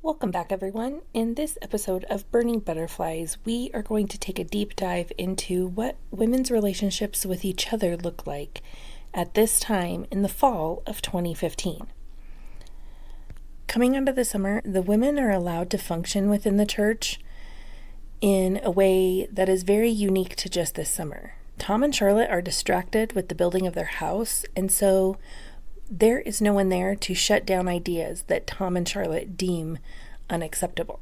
Welcome back, everyone. In this episode of Burning Butterflies, we are going to take a deep dive into what women's relationships with each other look like at this time in the fall of 2015. Coming out of the summer, the women are allowed to function within the church in a way that is very unique to just this summer. Tom and Charlotte are distracted with the building of their house, and so there is no one there to shut down ideas that Tom and Charlotte deem unacceptable.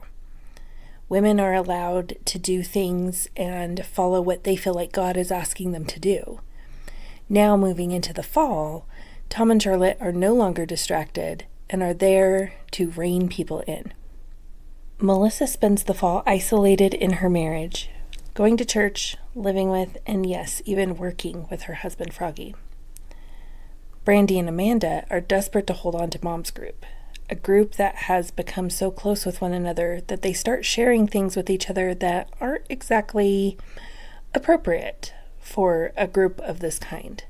Women are allowed to do things and follow what they feel like God is asking them to do. Now, moving into the fall, Tom and Charlotte are no longer distracted and are there to rein people in. Melissa spends the fall isolated in her marriage, going to church, living with, and yes, even working with her husband Froggy. Brandi and Amanda are desperate to hold on to Mom's group, a group that has become so close with one another that they start sharing things with each other that aren't exactly appropriate for a group of this kind.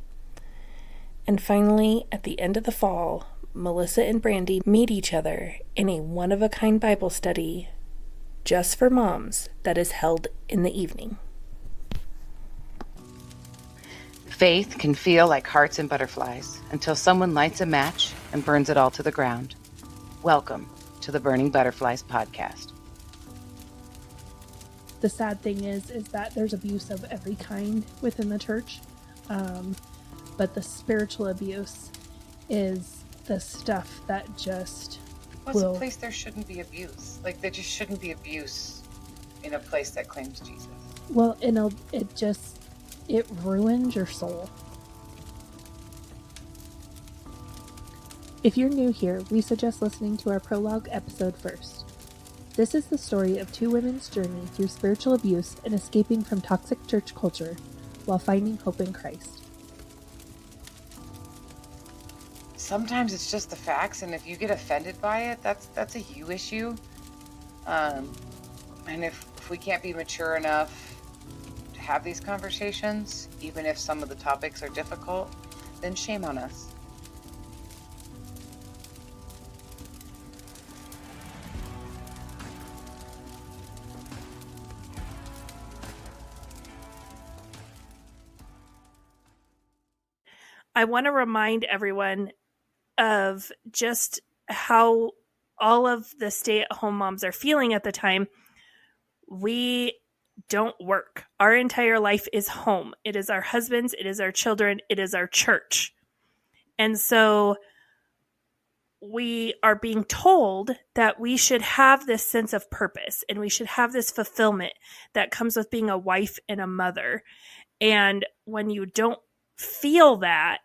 And finally, at the end of the fall, Melissa and Brandi meet each other in a one-of-a-kind Bible study just for moms that is held in the evening. Faith can feel like hearts and butterflies until someone lights a match and burns it all to the ground. Welcome to the Burning Butterflies podcast. The sad thing is that there's abuse of every kind within the church, but the spiritual abuse is the stuff that just What's a place there shouldn't be abuse? Like, there just shouldn't be abuse in a place that claims Jesus. Well, it ruins your soul. If you're new here, we suggest listening to our prologue episode first. This is the story of two women's journey through spiritual abuse and escaping from toxic church culture while finding hope in Christ. Sometimes it's just the facts, and if you get offended by it, that's a you issue. And if we can't be mature enough to have these conversations, even if some of the topics are difficult, then shame on us. I want to remind everyone of just how all of the stay-at-home moms are feeling at the time. We don't work. Our entire life is home. It is our husbands, it is our children, it is our church. And so we are being told that we should have this sense of purpose and we should have this fulfillment that comes with being a wife and a mother. And when you don't feel that,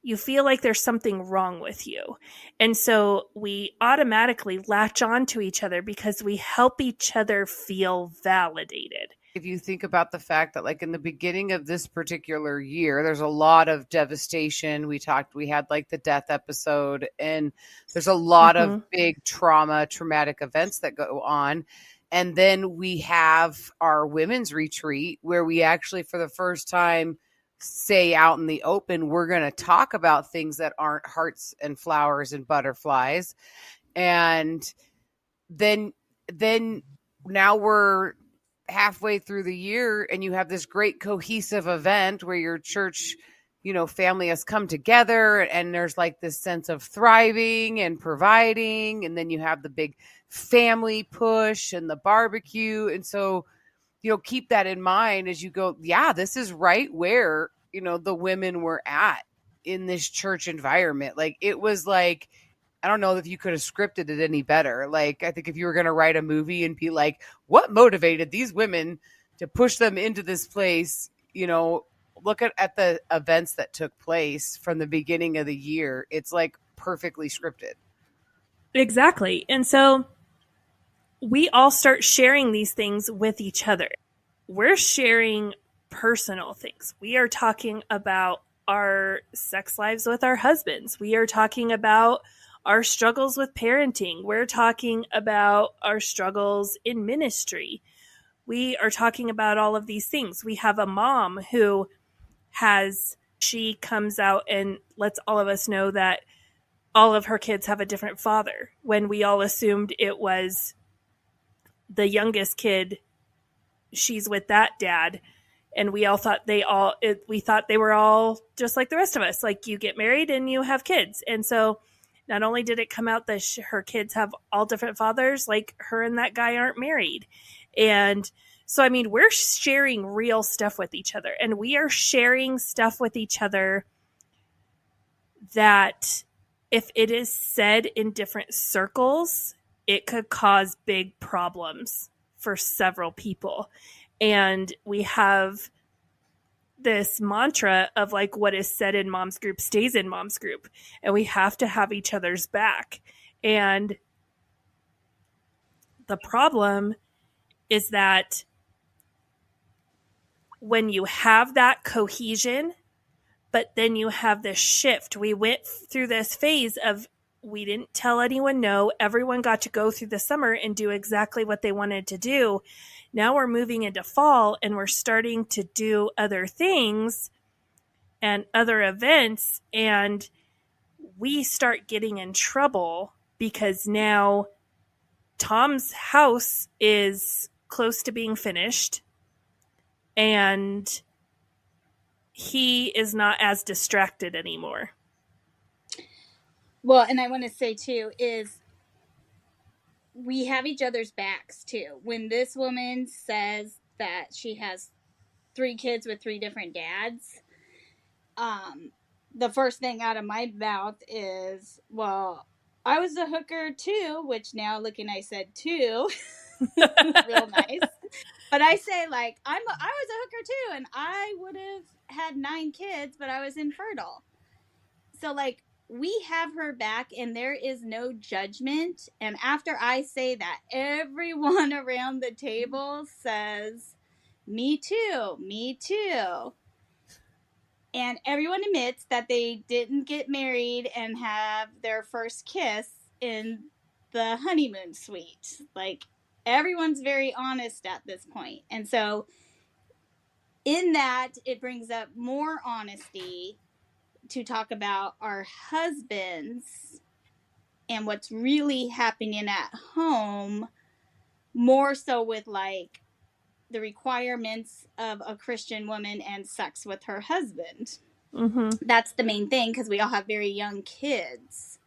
you feel like there's something wrong with you. And so we automatically latch on to each other because we help each other feel validated. If you think about the fact that, like, in the beginning of this particular year, there's a lot of devastation. We had like the death episode, and there's a lot of big traumatic events that go on. And then we have our women's retreat where we actually, for the first time, say out in the open, we're going to talk about things that aren't hearts and flowers and butterflies. And then now we're halfway through the year and you have this great cohesive event where your church, family has come together and there's like this sense of thriving and providing. And then you have the big family push and the barbecue. And so, keep that in mind as you go, yeah, this is right where, the women were at in this church environment. Like, it was like, I don't know if you could have scripted it any better. Like, I think if you were going to write a movie and be like, what motivated these women to push them into this place? Look at the events that took place from the beginning of the year. It's like perfectly scripted. Exactly. And so we all start sharing these things with each other. We're sharing personal things. We are talking about our sex lives with our husbands. We are talking about our struggles with parenting. We're talking about our struggles in ministry. We are talking about all of these things. We have a mom who she comes out and lets all of us know that all of her kids have a different father, when we all assumed it was the youngest kid, she's with that dad, and we all thought we thought they were all just like the rest of us, like you get married and you have kids. And so not only did it come out that her kids have all different fathers, like her and that guy aren't married. And so, I mean, we're sharing real stuff with each other, and we are sharing stuff with each other that if it is said in different circles, it could cause big problems for several people. And we have this mantra of like, what is said in mom's group stays in mom's group, and we have to have each other's back. And the problem is that when you have that cohesion, but then you have this shift. We went through this phase of, we didn't tell anyone no. Everyone got to go through the summer and do exactly what they wanted to do. Now we're moving into fall, and we're starting to do other things and other events, and we start getting in trouble because now Tom's house is close to being finished, and he is not as distracted anymore. Well, and I want to say too is we have each other's backs too. When this woman says that she has 3 kids with 3 different dads, the first thing out of my mouth is, well, I was a hooker too, which now looking, I said too, real nice. But I say, like, I was a hooker too, and I would have had 9 kids, but I was infertile. So, like, we have her back, and there is no judgment. And after I say that, everyone around the table says, me too, me too. And everyone admits that they didn't get married and have their first kiss in the honeymoon suite. Like, everyone's very honest at this point. And so in that, it brings up more honesty to talk about our husbands and what's really happening at home, more so with like the requirements of a Christian woman and sex with her husband. Mm-hmm. That's the main thing, because we all have very young kids.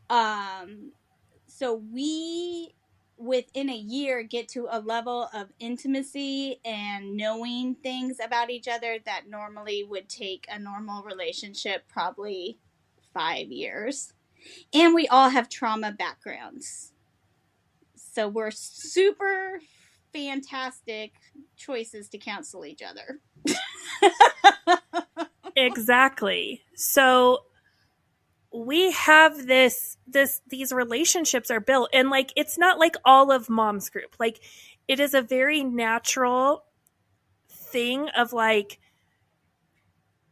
So we, within a year, get to a level of intimacy and knowing things about each other that normally would take a normal relationship probably 5 years. And we all have trauma backgrounds. So we're super fantastic choices to counsel each other. Exactly. So we have these relationships are built, and like, it's not like all of mom's group. Like, it is a very natural thing of like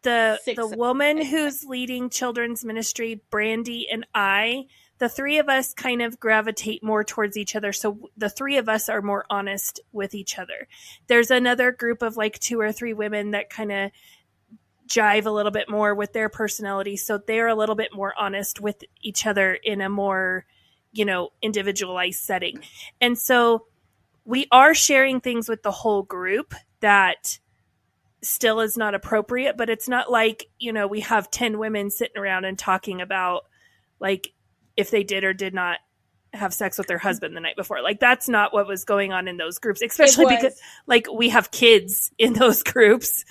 the woman who's leading children's ministry, Brandi, and I, the 3 of us kind of gravitate more towards each other. So the 3 of us are more honest with each other. There's another group of like 2 or 3 women that kind of jive a little bit more with their personality. So they're a little bit more honest with each other in a more, individualized setting. And so we are sharing things with the whole group that still is not appropriate, but it's not like, we have 10 women sitting around and talking about like if they did or did not have sex with their husband the night before. Like, that's not what was going on in those groups, especially because like we have kids in those groups,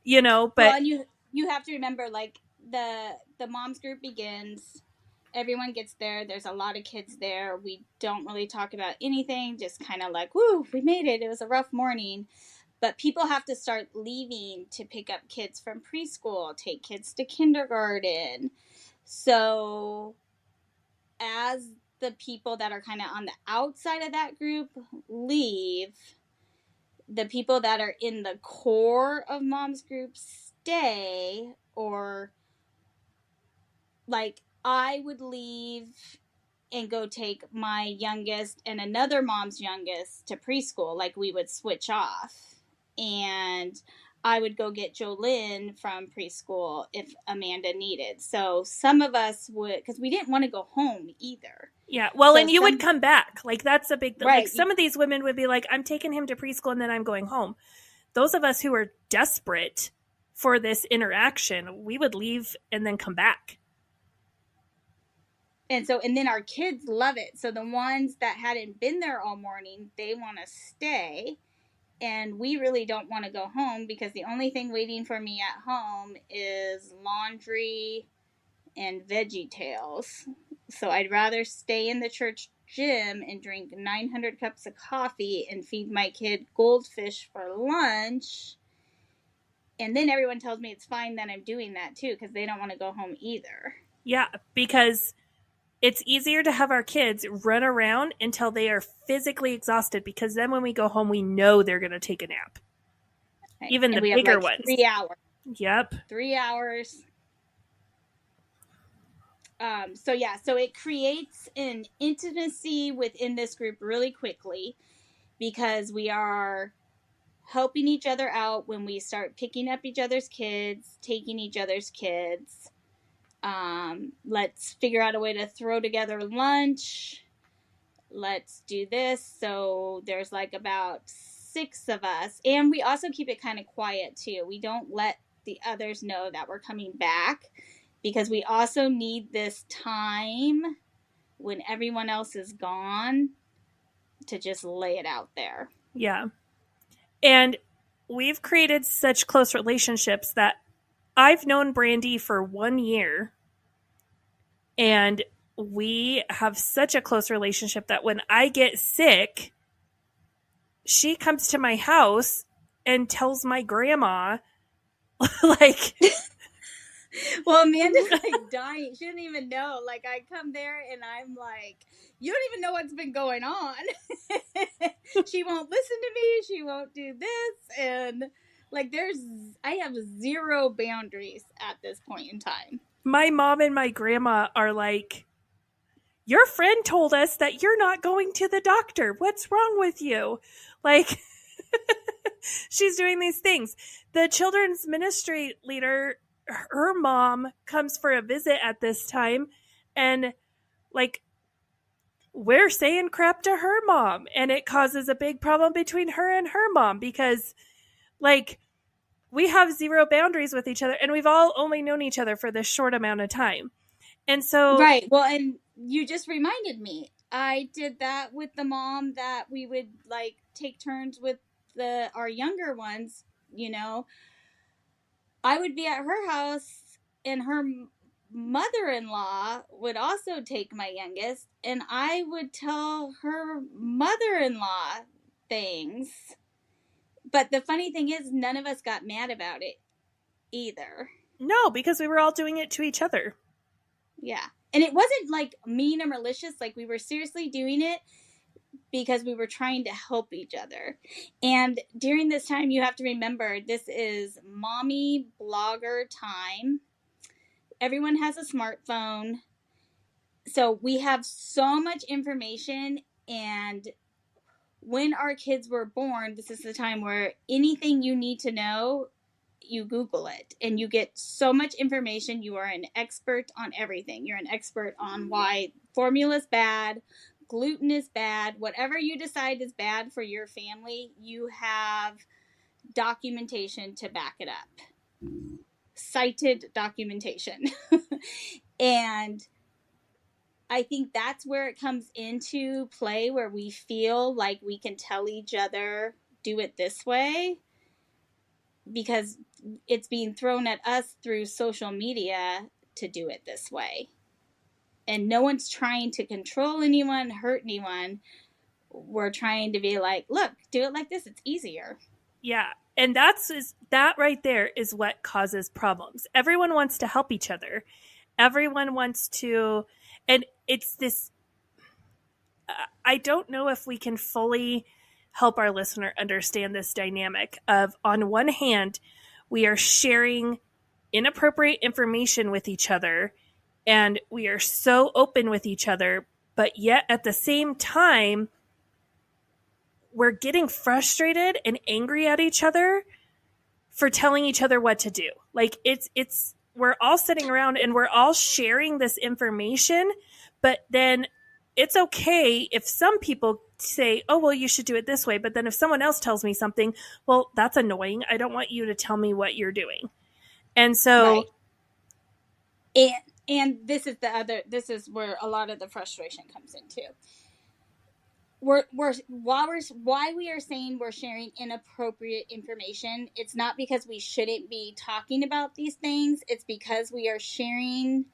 but well, and you have to remember, like, the moms group begins, everyone gets there, there's a lot of kids there, we don't really talk about anything, just kind of like, woo, we made it was a rough morning. But people have to start leaving to pick up kids from preschool, take kids to kindergarten. So as the people that are kind of on the outside of that group leave, the people that are in the core of mom's group stay. Or like, I would leave and go take my youngest and another mom's youngest to preschool. Like, we would switch off. And I would go get Jolynn from preschool if Amanda needed. So some of us would, because we didn't want to go home either. Yeah. Well, So and you would come back. Like, that's a big, right. Like, some of these women would be like, I'm taking him to preschool and then I'm going home. Those of us who are desperate for this interaction, we would leave and then come back. And then our kids love it. So the ones that hadn't been there all morning, they want to stay. And we really don't want to go home because the only thing waiting for me at home is laundry and Veggie Tales. So I'd rather stay in the church gym and drink 900 cups of coffee and feed my kid goldfish for lunch. And then everyone tells me it's fine that I'm doing that too, because they don't want to go home either. Yeah, because it's easier to have our kids run around until they are physically exhausted, because then when we go home, we know they're going to take a nap. Right. Even the bigger ones. 3 hours. Yep. 3 hours. So it creates an intimacy within this group really quickly, because we are helping each other out when we start picking up each other's kids, taking each other's kids. Let's figure out a way to throw together lunch. Let's do this. So there's like about 6 of us. And we also keep it kind of quiet too. We don't let the others know that we're coming back, because we also need this time when everyone else is gone to just lay it out there. Yeah. And we've created such close relationships that I've known Brandi for 1 year, and we have such a close relationship that when I get sick, she comes to my house and tells my grandma, like... Well, Amanda's like dying. She didn't even know. Like, I come there and I'm like, you don't even know what's been going on. She won't listen to me. She won't do this. And like, I have 0 boundaries at this point in time. My mom and my grandma are like, your friend told us that you're not going to the doctor. What's wrong with you? Like, she's doing these things. The children's ministry leader, her mom comes for a visit at this time, and like, we're saying crap to her mom, and it causes a big problem between her and her mom, because like, we have 0 boundaries with each other, and we've all only known each other for this short amount of time. And so... Right. Well, and you just reminded me, I did that with the mom that we would like take turns with our younger ones, you know. I would be at her house and her mother-in-law would also take my youngest, and I would tell her mother-in-law things. But the funny thing is, none of us got mad about it either. No, because we were all doing it to each other. Yeah. And it wasn't like mean or malicious. Like, we were seriously doing it because we were trying to help each other. And during this time, you have to remember, this is mommy blogger time. Everyone has a smartphone. So we have so much information. And when our kids were born, this is the time where anything you need to know, you Google it and you get so much information. You are an expert on everything. You're an expert on why formula is bad, gluten is bad, whatever you decide is bad for your family, you have documentation to back it up. Cited documentation. And I think that's where it comes into play, where we feel like we can tell each other, do it this way, because it's being thrown at us through social media to do it this way. And no one's trying to control anyone, hurt anyone. We're trying to be like, look, do it like this. It's easier. Yeah. And that right there is what causes problems. Everyone wants to help each other. Everyone wants to, and it's this, I don't know if we can fully help our listener understand this dynamic of, on one hand, we are sharing inappropriate information with each other, and we are so open with each other, but yet at the same time, we're getting frustrated and angry at each other for telling each other what to do. Like we're all sitting around and we're all sharing this information, but then it's okay if some people say, oh, well, you should do it this way. But then if someone else tells me something, well, that's annoying. I don't want you to tell me what you're doing. And so, right. And this is where a lot of the frustration comes in too. Why we are saying we're sharing inappropriate information, it's not because we shouldn't be talking about these things. It's because we are sharing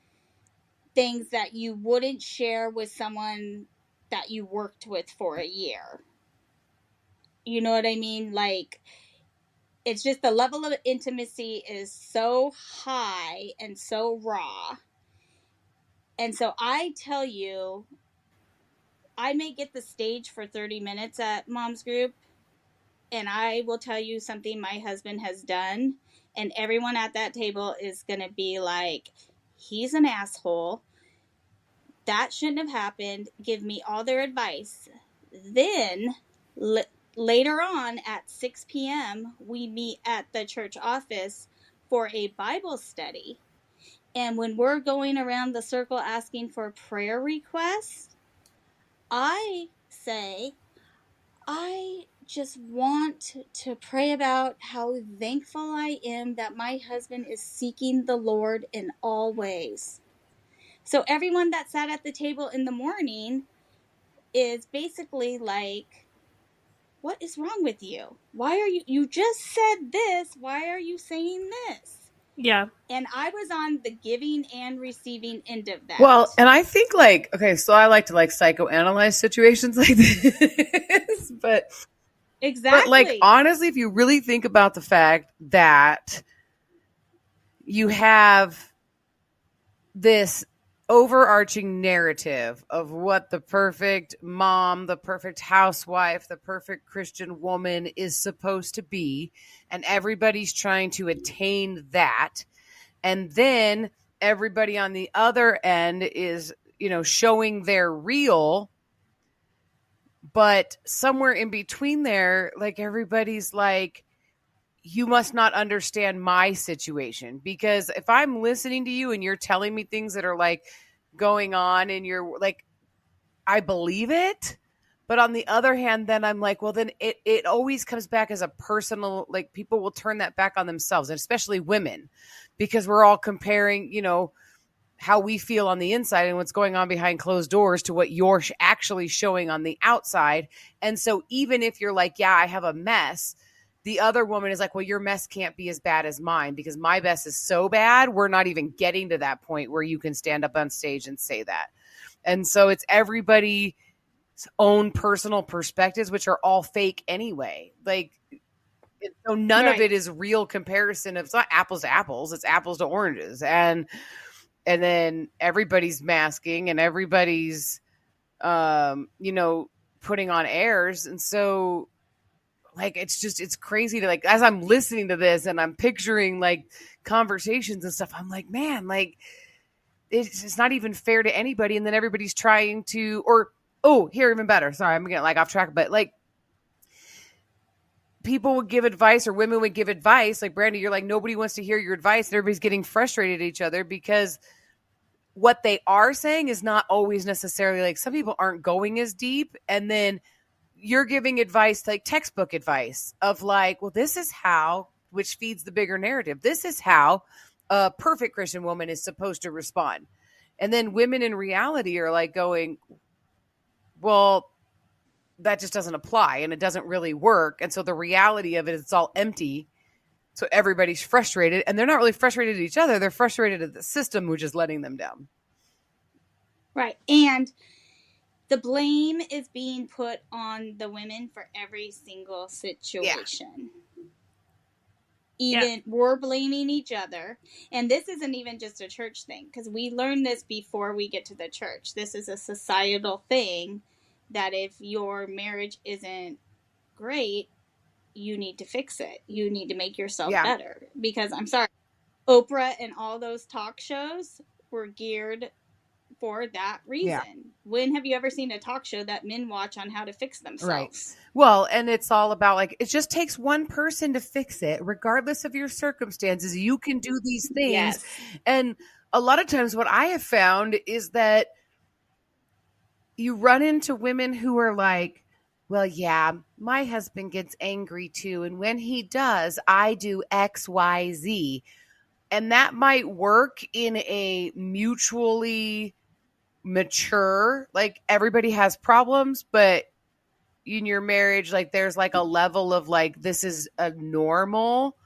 things that you wouldn't share with someone that you worked with for a year. You know what I mean? Like, it's just the level of intimacy is so high and so raw. And so I tell you, I may get the stage for 30 minutes at Mom's Group, and I will tell you something my husband has done, and everyone at that table is going to be like, he's an asshole. That shouldn't have happened. Give me all their advice. Then later on at 6 p.m., we meet at the church office for a Bible study. And when we're going around the circle asking for prayer requests, I say, I just want to pray about how thankful I am that my husband is seeking the Lord in all ways. So everyone that sat at the table in the morning is basically like, what is wrong with you? Why are you just said this? Why are you saying this? yeah. And I was on the giving and receiving end of that. Well, and I think like, okay, so I like to like psychoanalyze situations like this, but exactly. But like, honestly, if you really think about the fact that you have this overarching narrative of what the perfect mom, the perfect housewife, the perfect Christian woman is supposed to be, and everybody's trying to attain that. And then everybody on the other end is, showing their real, but somewhere in between there, like everybody's like, you must not understand my situation, because if I'm listening to you and you're telling me things that are like going on and you're like, I believe it. But on the other hand, then I'm like, well, then it always comes back as a personal, like people will turn that back on themselves, and especially women, because we're all comparing, how we feel on the inside and what's going on behind closed doors to what you're actually showing on the outside. And so even if you're like, yeah, I have a mess, the other woman is like, well, your mess can't be as bad as mine because my mess is so bad. We're not even getting to that point where you can stand up on stage and say that. And so it's everybody's own personal perspectives, which are all fake anyway. Like, so none of it is real comparison. It's not apples to apples. It's apples to oranges. And then everybody's masking and everybody's, putting on airs. And so like, it's crazy to like, as I'm listening to this and I'm picturing like conversations and stuff, I'm like, man, like it's not even fair to anybody. And then everybody's trying to, here, even better. Sorry, I'm getting like off track, but like people would give advice or women would give advice. Like, Brandi, you're like, nobody wants to hear your advice. And everybody's getting frustrated at each other because what they are saying is not always necessarily like, some people aren't going as deep. And then you're giving advice, like textbook advice of like, well, this is how, which feeds the bigger narrative. This is how a perfect Christian woman is supposed to respond. And then women in reality are like going, well, that just doesn't apply and it doesn't really work. And so the reality of it is it's all empty. So everybody's frustrated, and they're not really frustrated at each other. They're frustrated at the system, which is letting them down. Right. And the blame is being put on the women for every single situation. Yeah. We're blaming each other. And this isn't even just a church thing, because we learned this before we get to the church. This is a societal thing that if your marriage isn't great, you need to fix it. You need to make yourself better. Because I'm sorry, Oprah and all those talk shows were geared for that reason. Yeah. When have you ever seen a talk show that men watch on how to fix themselves? Right. Well, and it's all about like, it just takes one person to fix it, regardless of your circumstances. You can do these things. Yes. And a lot of times what I have found is that you run into women who are like, well, yeah, my husband gets angry too. And when he does, I do X, Y, Z. And that might work in a mutually mature, like everybody has problems, but in your marriage, like there's like a level of like, this is a normal.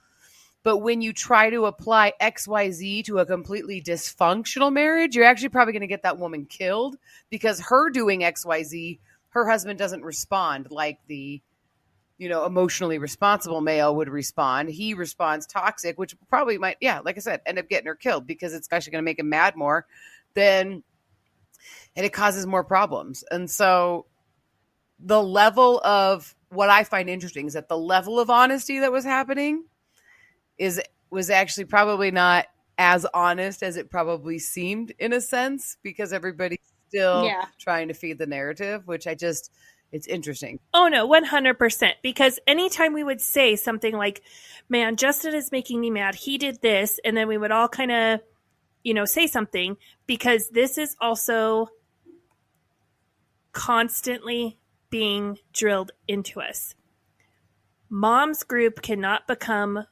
But when you try to apply XYZ to a completely dysfunctional marriage, you're actually probably going to get that woman killed because her doing XYZ, her husband doesn't respond like the, emotionally responsible male would respond. He responds toxic, which probably might, like I said, end up getting her killed because it's actually going to make him mad more and it causes more problems. And so the level of what I find interesting is that the level of honesty that was happening was actually probably not as honest as it probably seemed in a sense because everybody's still trying to feed the narrative, which it's interesting. Oh, no, 100%. Because anytime we would say something like, man, Justin is making me mad, he did this, and then we would all kind of, say something, because this is also constantly being drilled into us. Mom's group cannot become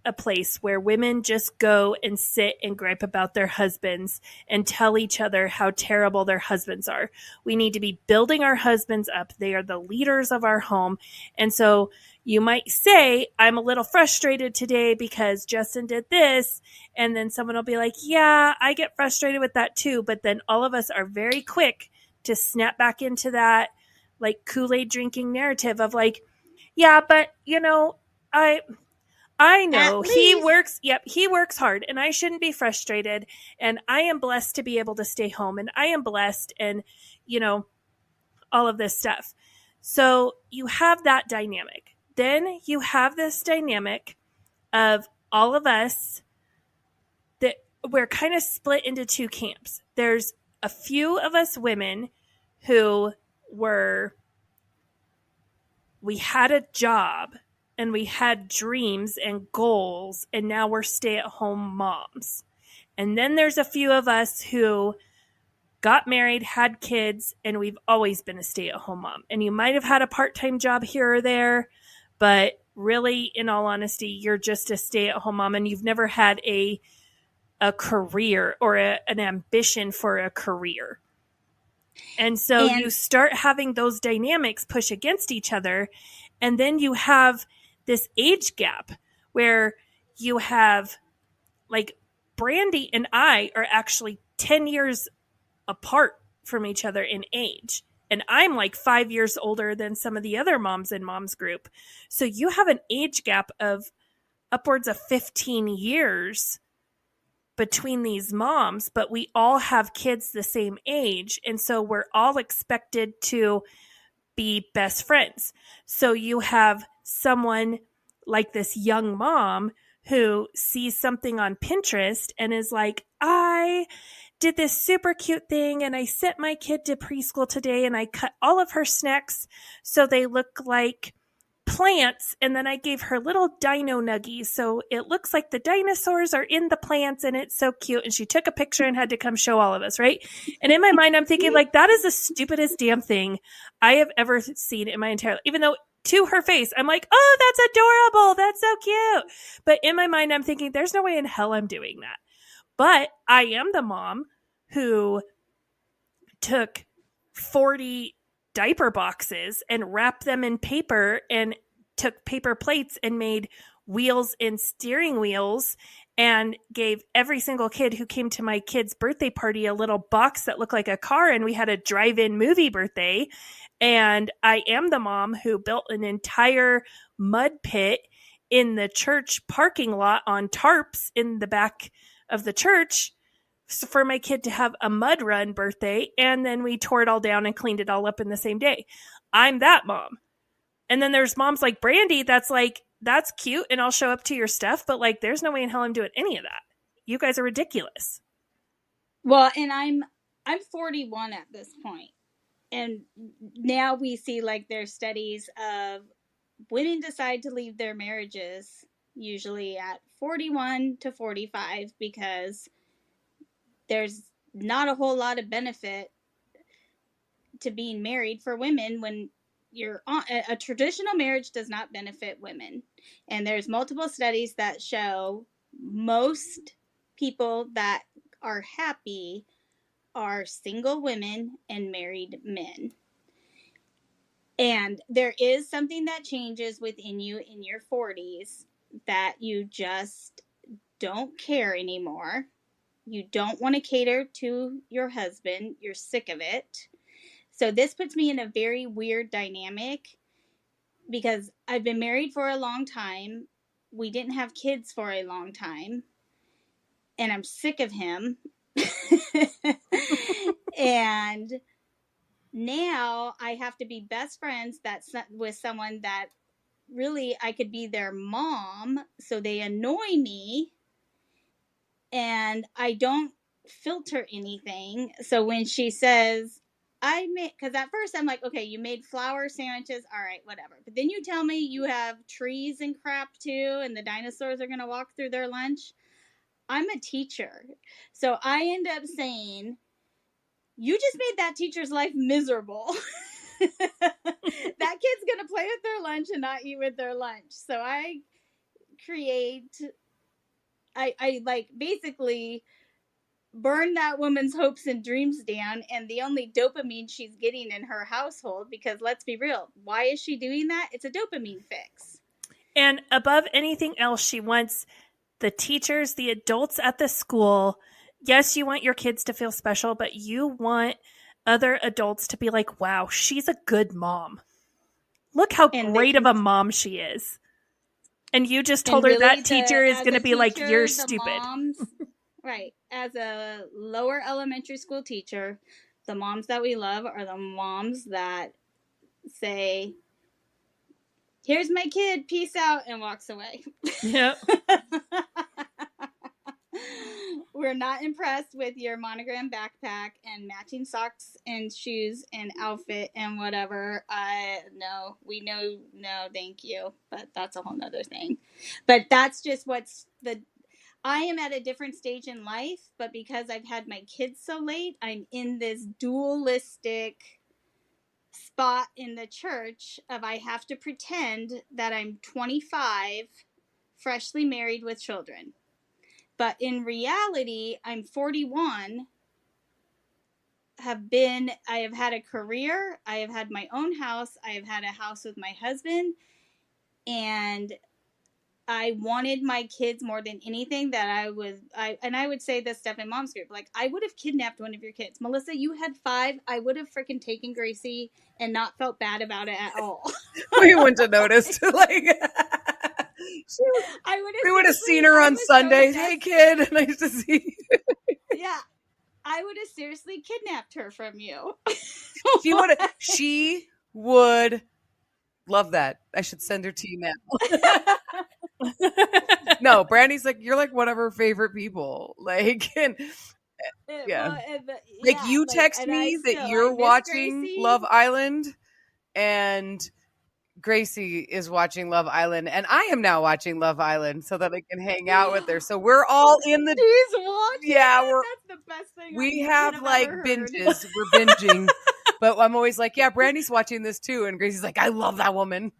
a place where women just go and sit and gripe about their husbands and tell each other how terrible their husbands are. We need to be building our husbands up. They are the leaders of our home. And so you might say, I'm a little frustrated today because Justin did this. And then someone will be like, yeah, I get frustrated with that too. But then all of us are very quick to snap back into that like Kool-Aid drinking narrative of like, yeah, but I know he works. Yep. He works hard and I shouldn't be frustrated. And I am blessed to be able to stay home and I am blessed and, all of this stuff. So you have that dynamic. Then you have this dynamic of all of us that we're kind of split into two camps. There's a few of us women who we had a job and we had dreams and goals, and now we're stay-at-home moms. And then there's a few of us who got married, had kids, and we've always been a stay-at-home mom. And you might have had a part-time job here or there, but really, in all honesty, you're just a stay-at-home mom, and you've never had a career or an ambition for a career. And so you start having those dynamics push against each other, and then you have this age gap where you have like Brandi and I are actually 10 years apart from each other in age. And I'm like 5 years older than some of the other moms in Mom's group. So you have an age gap of upwards of 15 years between these moms, but we all have kids the same age. And so we're all expected to be best friends. So you have someone like this young mom who sees something on Pinterest and is like, I did this super cute thing and I sent my kid to preschool today and I cut all of her snacks so they look like plants, and then I gave her little dino nuggies so it looks like the dinosaurs are in the plants and it's so cute. And she took a picture and had to come show all of us, right? And in my mind I'm thinking like, that is the stupidest damn thing I have ever seen in my entire life. Even though to her face I'm like, oh, that's adorable, that's so cute, but in my mind I'm thinking there's no way in hell I'm doing that. But I am the mom who took 40 diaper boxes and wrapped them in paper and took paper plates and made wheels and steering wheels and gave every single kid who came to my kid's birthday party a little box that looked like a car, and we had a drive-in movie birthday. And I am the mom who built an entire mud pit in the church parking lot on tarps in the back of the church for my kid to have a mud run birthday, and then we tore it all down and cleaned it all up in the same day. I'm that mom. And then there's moms like Brandi that's like, that's cute and I'll show up to your stuff, but like there's no way in hell I'm doing any of that. You guys are ridiculous. Well, and I'm 41 at this point. And now we see like there's studies of women decide to leave their marriages usually at 41 to 45 because there's not a whole lot of benefit to being married for women when you're on a traditional marriage does not benefit women. And there's multiple studies that show most people that are happy are single women and married men. And there is something that changes within you in your 40s that you just don't care anymore. You don't want to cater to your husband. You're sick of it. So this puts me in a very weird dynamic because I've been married for a long time. We didn't have kids for a long time. And I'm sick of him. And now I have to be best friends with someone that really I could be their mom. So they annoy me. And I don't filter anything. So when she says, because at first I'm like, okay, you made flour sandwiches. All right, whatever. But then you tell me you have trees and crap too, and the dinosaurs are going to walk through their lunch. I'm a teacher. So I end up saying, you just made that teacher's life miserable. That kid's going to play with their lunch and not eat with their lunch. So I like basically burn that woman's hopes and dreams down, and the only dopamine she's getting in her household, because let's be real, why is she doing that? It's a dopamine fix. And above anything else, she wants the teachers, the adults at the school. Yes, you want your kids to feel special, but you want other adults to be like, wow, she's a good mom. Look how great of a mom she is. And you just told her that teacher is going to be like, you're stupid. Right. As a lower elementary school teacher, the moms that we love are the moms that say, here's my kid, peace out, and walks away. Yep. We're not impressed with your monogram backpack and matching socks and shoes and outfit and whatever. No, thank you. But that's a whole nother thing. But that's just I am at a different stage in life, but because I've had my kids so late, I'm in this dualistic spot in the church of I have to pretend that I'm 25, freshly married with children. But in reality, I'm 41, I have had a career, I have had my own house, I have had a house with my husband, and I wanted my kids more than anything that I would say this stuff in Mom's Group. Like, I would have kidnapped one of your kids. Melissa, you had 5. I would have freaking taken Gracie and not felt bad about it at all. We wouldn't have noticed. We would have seen her on Sundays. Hey, kid, nice to see you. Yeah. I would have seriously kidnapped her from you. She would love that. I should send her to you now. No, Brandy's like, you're like one of her favorite people. Like, and yeah. Like, you text me that you're watching Gracie. Love Island, and Gracie is watching Love Island, and I am now watching Love Island so that I can hang out with her. So we're all in the. She's watching. Yeah, that's the best thing. We have like binges. We're binging, but I'm always like, yeah, Brandy's watching this too, and Gracie's like, I love that woman.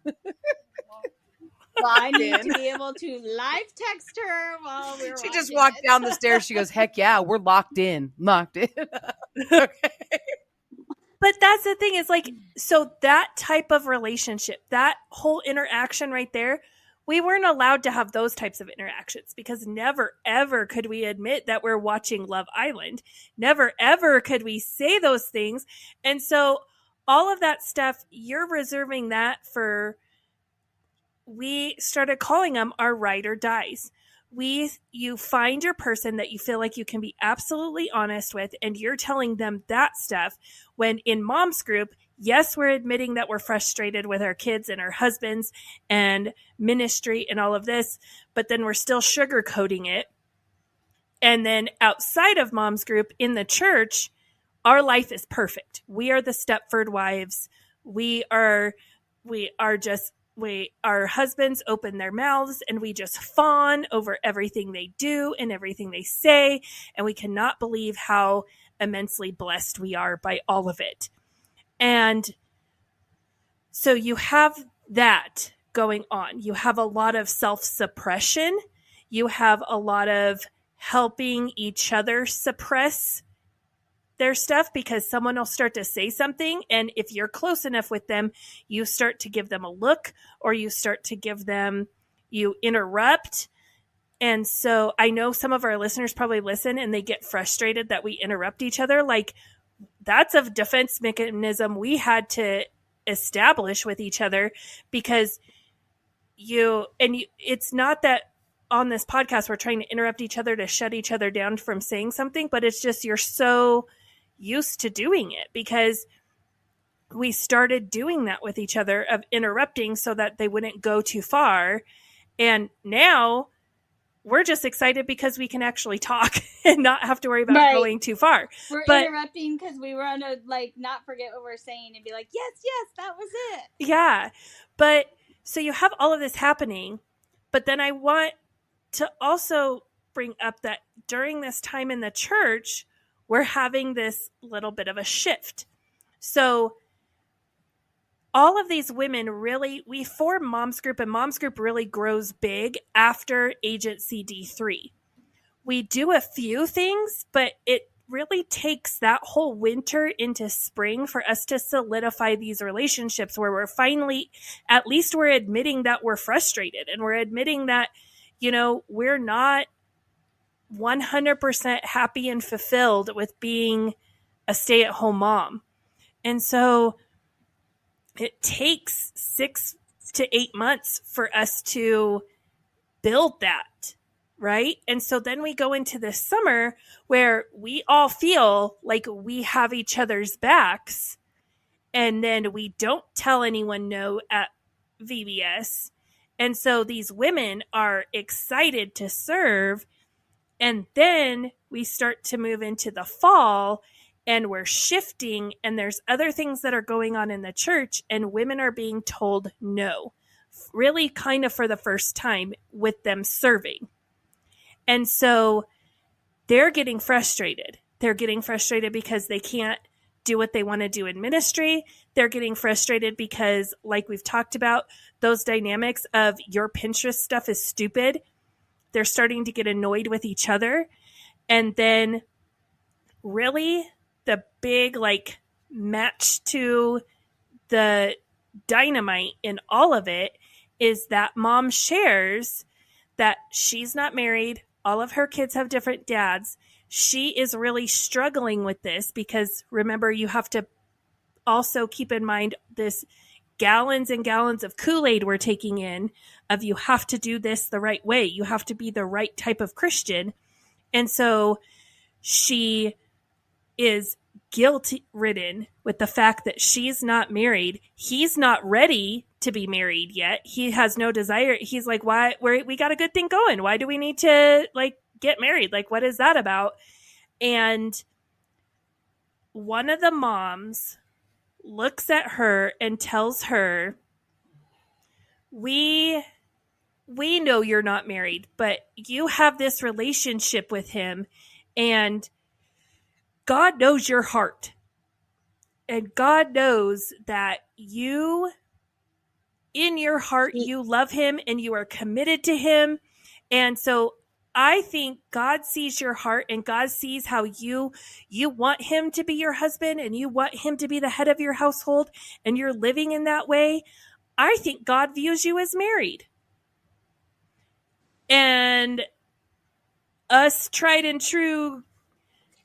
Well, I need to be able to live text her while we're She just walked down the stairs. She goes, heck yeah, we're locked in. Okay. But that's the thing is like, so that type of relationship, that whole interaction right there, we weren't allowed to have those types of interactions because never, ever could we admit that we're watching Love Island. Never, ever could we say those things. And so all of that stuff, you're reserving that for... We started calling them our ride or dies. You find your person that you feel like you can be absolutely honest with, and you're telling them that stuff. When in Mom's Group, yes, we're admitting that we're frustrated with our kids and our husbands and ministry and all of this, but then we're still sugarcoating it. And then outside of Mom's Group in the church, our life is perfect. We are the Stepford wives. Our husbands open their mouths and we just fawn over everything they do and everything they say. And we cannot believe how immensely blessed we are by all of it. And so you have that going on. You have a lot of self-suppression. You have a lot of helping each other suppress their stuff, because someone will start to say something, and if you're close enough with them, you start to give them a look, or you interrupt. And so I know some of our listeners probably listen and they get frustrated that we interrupt each other. Like, that's a defense mechanism we had to establish with each other, because it's not that on this podcast we're trying to interrupt each other to shut each other down from saying something, but it's just you're so used to doing it, because we started doing that with each other, of interrupting so that they wouldn't go too far. And now we're just excited because we can actually talk and not have to worry about going too far. We're interrupting because we want to not forget what we're saying and be like, yes, that was it. Yeah. But so you have all of this happening, but then I want to also bring up that during this time in the church, we're having this little bit of a shift. So all of these women we form Moms Group, and Moms Group really grows big after Agency D3. We do a few things, but it really takes that whole winter into spring for us to solidify these relationships where we're finally, at least we're admitting that we're frustrated, and we're admitting that, we're not 100% happy and fulfilled with being a stay-at-home mom. And so it takes 6 to 8 months for us to build that, right? And so then we go into this summer where we all feel like we have each other's backs, and then we don't tell anyone no at VBS. And so these women are excited to serve. And then we start to move into the fall, and we're shifting, and there's other things that are going on in the church, and women are being told no, really kind of for the first time with them serving. And so they're getting frustrated. They're getting frustrated because they can't do what they want to do in ministry. They're getting frustrated because, like we've talked about, those dynamics of your Pinterest stuff is stupid. They're starting to get annoyed with each other. And then really the big match to the dynamite in all of it is that mom shares that she's not married. All of her kids have different dads. She is really struggling with this because, remember, you have to also keep in mind this gallons and gallons of Kool-Aid we're taking in of you have to do this the right way. You have to be the right type of Christian. And so she is guilt-ridden with the fact that she's not married. He's not ready to be married yet. He has no desire. He's like, why? We got a good thing going. Why do we need to get married? What is that about? And one of the moms looks at her and tells her, we know you're not married, but you have this relationship with him, and God knows your heart. And God knows that you, in your heart, you love him and you are committed to him. And so I think God sees your heart, and God sees how you want him to be your husband, and you want him to be the head of your household, and you're living in that way. I think God views you as married. And us tried and true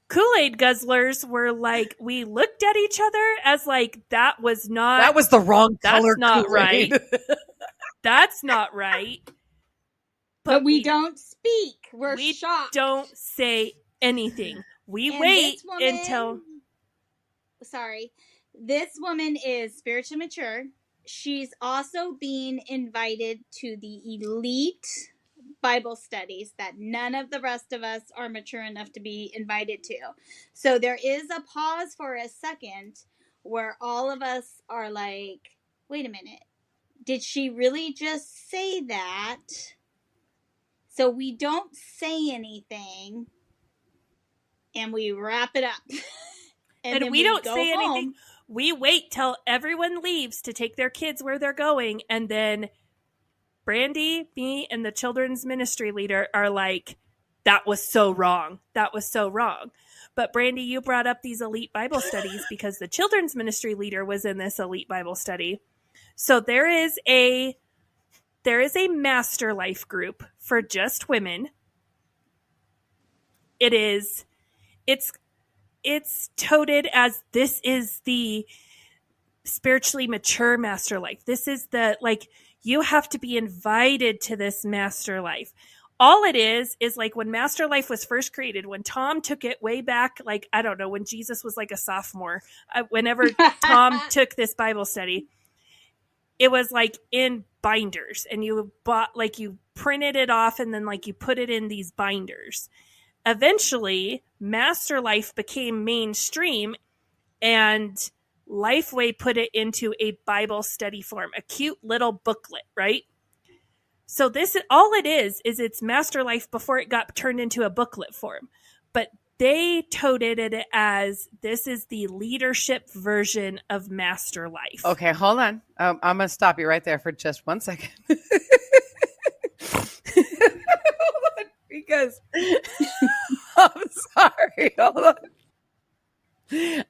Kool-Aid guzzlers were we looked at each other as that was the wrong color. That's not Kool-Aid. Right. That's not right. But we don't speak. We're shocked. Don't say anything. We wait until. Sorry. This woman is spiritually mature. She's also being invited to the elite Bible studies that none of the rest of us are mature enough to be invited to. So there is a pause for a second where all of us are like, wait a minute, did she really just say that? So we don't say anything and we wrap it up. And then we don't go say home. anything. We wait till everyone leaves to take their kids where they're going. And then Brandi, me, and the children's ministry leader are like, that was so wrong. That was so wrong. But Brandi, you brought up these elite Bible studies because the children's ministry leader was in this elite Bible study. So there is a master life group for just women. It's touted as this is the spiritually mature master life. This is the, like, you have to be invited to this master life. All it is like when master life was first created, when Tom took it way back, like, I don't know, when Jesus was like a sophomore, whenever Tom took this Bible study, it was like in binders, and you bought, like, you printed it off and then like you put it in these binders. Eventually, Master Life became mainstream, and Lifeway put it into a Bible study form, a cute little booklet, right? So this, all it is it's Master Life before it got turned into a booklet form. But they toted it as this is the leadership version of Master Life. Okay, hold on. I'm going to stop you right there for just 1 second. Hold on, because I'm sorry. Hold on.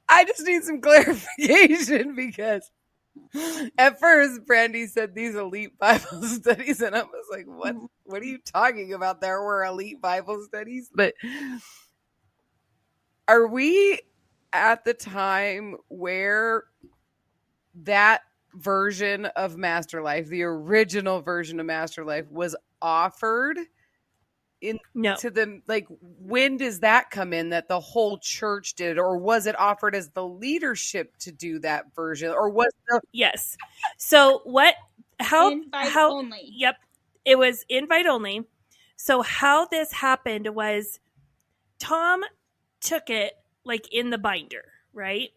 I just need some clarification because at first Brandi said these elite Bible studies, and I was like, what are you talking about? There were elite Bible studies, but are we at the time where that version of Master Life, the original version of Master Life, was offered to them? Like, when does that come in that the whole church did, or was it offered as the leadership to do that version, or was Yes. So invite only. Yep. It was invite only. So how this happened was Tom took it like in the binder, right?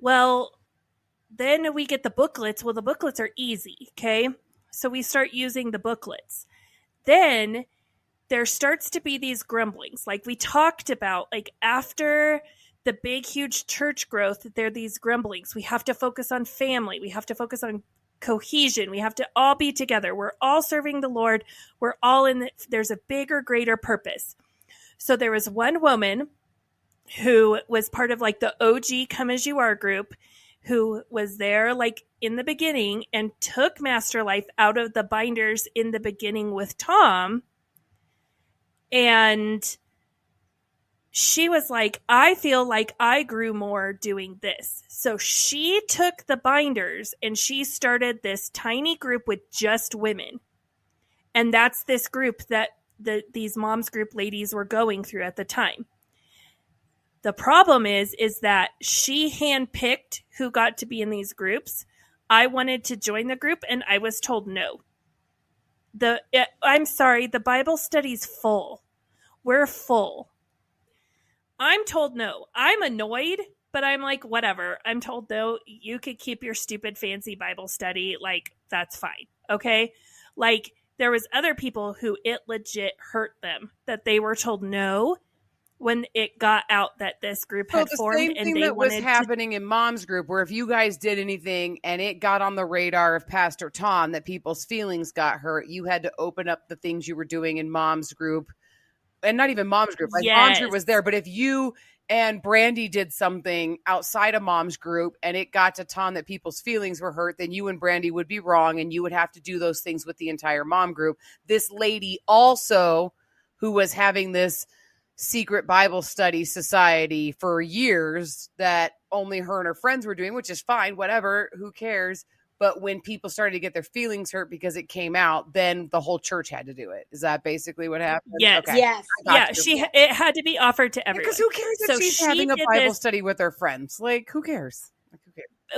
Well, then we get the booklets. Well, the booklets are easy. Okay. So we start using the booklets. Then there starts to be these grumblings. Like we talked about, like after the big, huge church growth, there are these grumblings. We have to focus on family. We have to focus on cohesion. We have to all be together. We're all serving the Lord. We're all there's a bigger, greater purpose. So there was one woman who was part of like the OG Come As You Are group, who was there like in the beginning and took Master Life out of the binders in the beginning with Tom. And she was like, I feel like I grew more doing this. So she took the binders and she started this tiny group with just women. And that's this group that these moms group ladies were going through at the time. The problem is that she handpicked who got to be in these groups. I wanted to join the group and I was told no. I'm sorry, the Bible study's full. We're full. I'm told no. I'm annoyed, but I'm like, whatever. I'm told no, you could keep your stupid fancy Bible study. Like, that's fine. Okay? Like, there was other people who it legit hurt them that they were told no when it got out that this group had formed. The same thing that was happening in Mom's group, where if you guys did anything and it got on the radar of Pastor Tom that people's feelings got hurt, you had to open up the things you were doing in Mom's group. And not even Mom's group. Like, yes. Mom's group was there. But if you and Brandi did something outside of Mom's group and it got to Tom that people's feelings were hurt, then you and Brandi would be wrong and you would have to do those things with the entire Mom group. This lady also, who was having this secret Bible study society for years that only her and her friends were doing, which is fine, whatever, who cares? But when people started to get their feelings hurt because it came out, then the whole church had to do it. Is that basically what happened? Yes. Okay. Yes. Yeah. It had to be offered to everyone. Because who cares if she's having a Bible study with her friends? Like, who cares?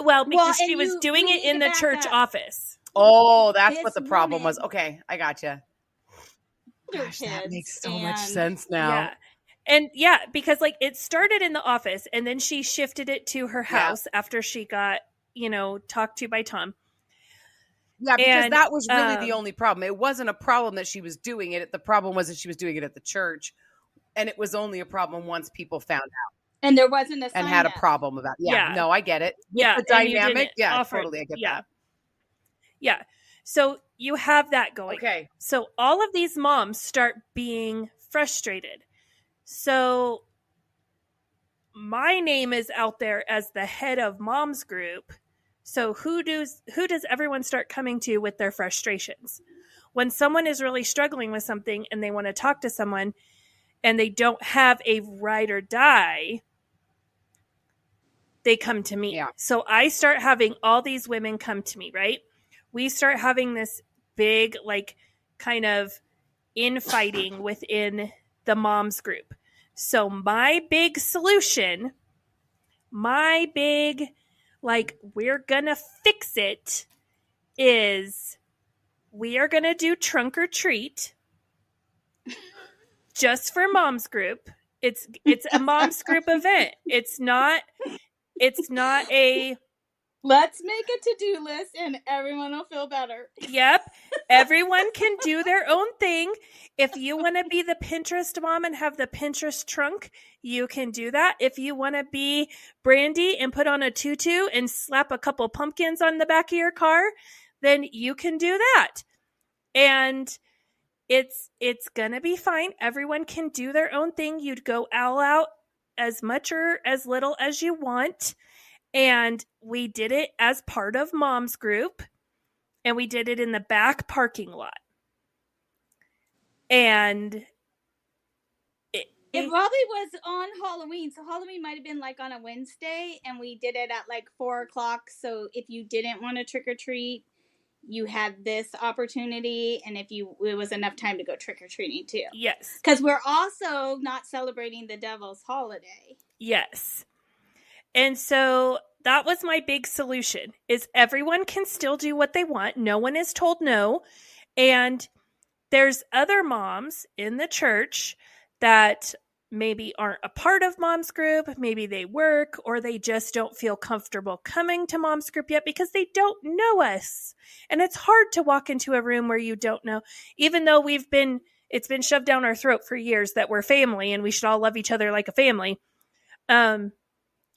Well, because she was doing it in the church office. Oh, that's what the problem was. Okay, I gotcha. Gosh, that kids. makes so much And sense now. Yeah. And yeah, because like it started in the office and then she shifted it to her Yeah. house after she got, talked to by Tom. Yeah, because And, that was really the only problem. It wasn't a problem that she was doing it. The problem was that she was doing it at the church. And it was only a problem once people found out and there wasn't a sign and had a up. problem about it. Yeah, Yeah. no, I get it. With Yeah, the and you dynamic, didn't yeah, offer- totally, I get yeah. that. Yeah. So you have that going. Okay. So all of these moms start being frustrated. So my name is out there as the head of mom's group. So who does everyone start coming to with their frustrations? When someone is really struggling with something and they want to talk to someone and they don't have a ride or die, they come to me. Yeah. So I start having all these women come to me, right? We start having this big, like, kind of infighting within the moms group. So my big solution, my big, like, we're gonna fix it, is we are gonna do trunk or treat just for moms group. It's a moms group event. It's not a Let's make a to-do list and everyone will feel better. Yep. Everyone can do their own thing. If you want to be the Pinterest mom and have the Pinterest trunk, you can do that. If you want to be Brandi and put on a tutu and slap a couple pumpkins on the back of your car, then you can do that. And it's going to be fine. Everyone can do their own thing. You'd go all out as much or as little as you want. And we did it as part of mom's group. And we did it in the back parking lot. And it probably was on Halloween. So Halloween might have been like on a Wednesday, and we did it at like 4:00. So if you didn't want to trick or treat, you had this opportunity, and it was enough time to go trick or treating too. Yes. Because we're also not celebrating the devil's holiday. Yes. And so that was my big solution, is everyone can still do what they want. No one is told no. And there's other moms in the church that maybe aren't a part of mom's group. Maybe they work, or they just don't feel comfortable coming to mom's group yet because they don't know us. And it's hard to walk into a room where you don't know, even though it's been shoved down our throat for years that we're family and we should all love each other like a family.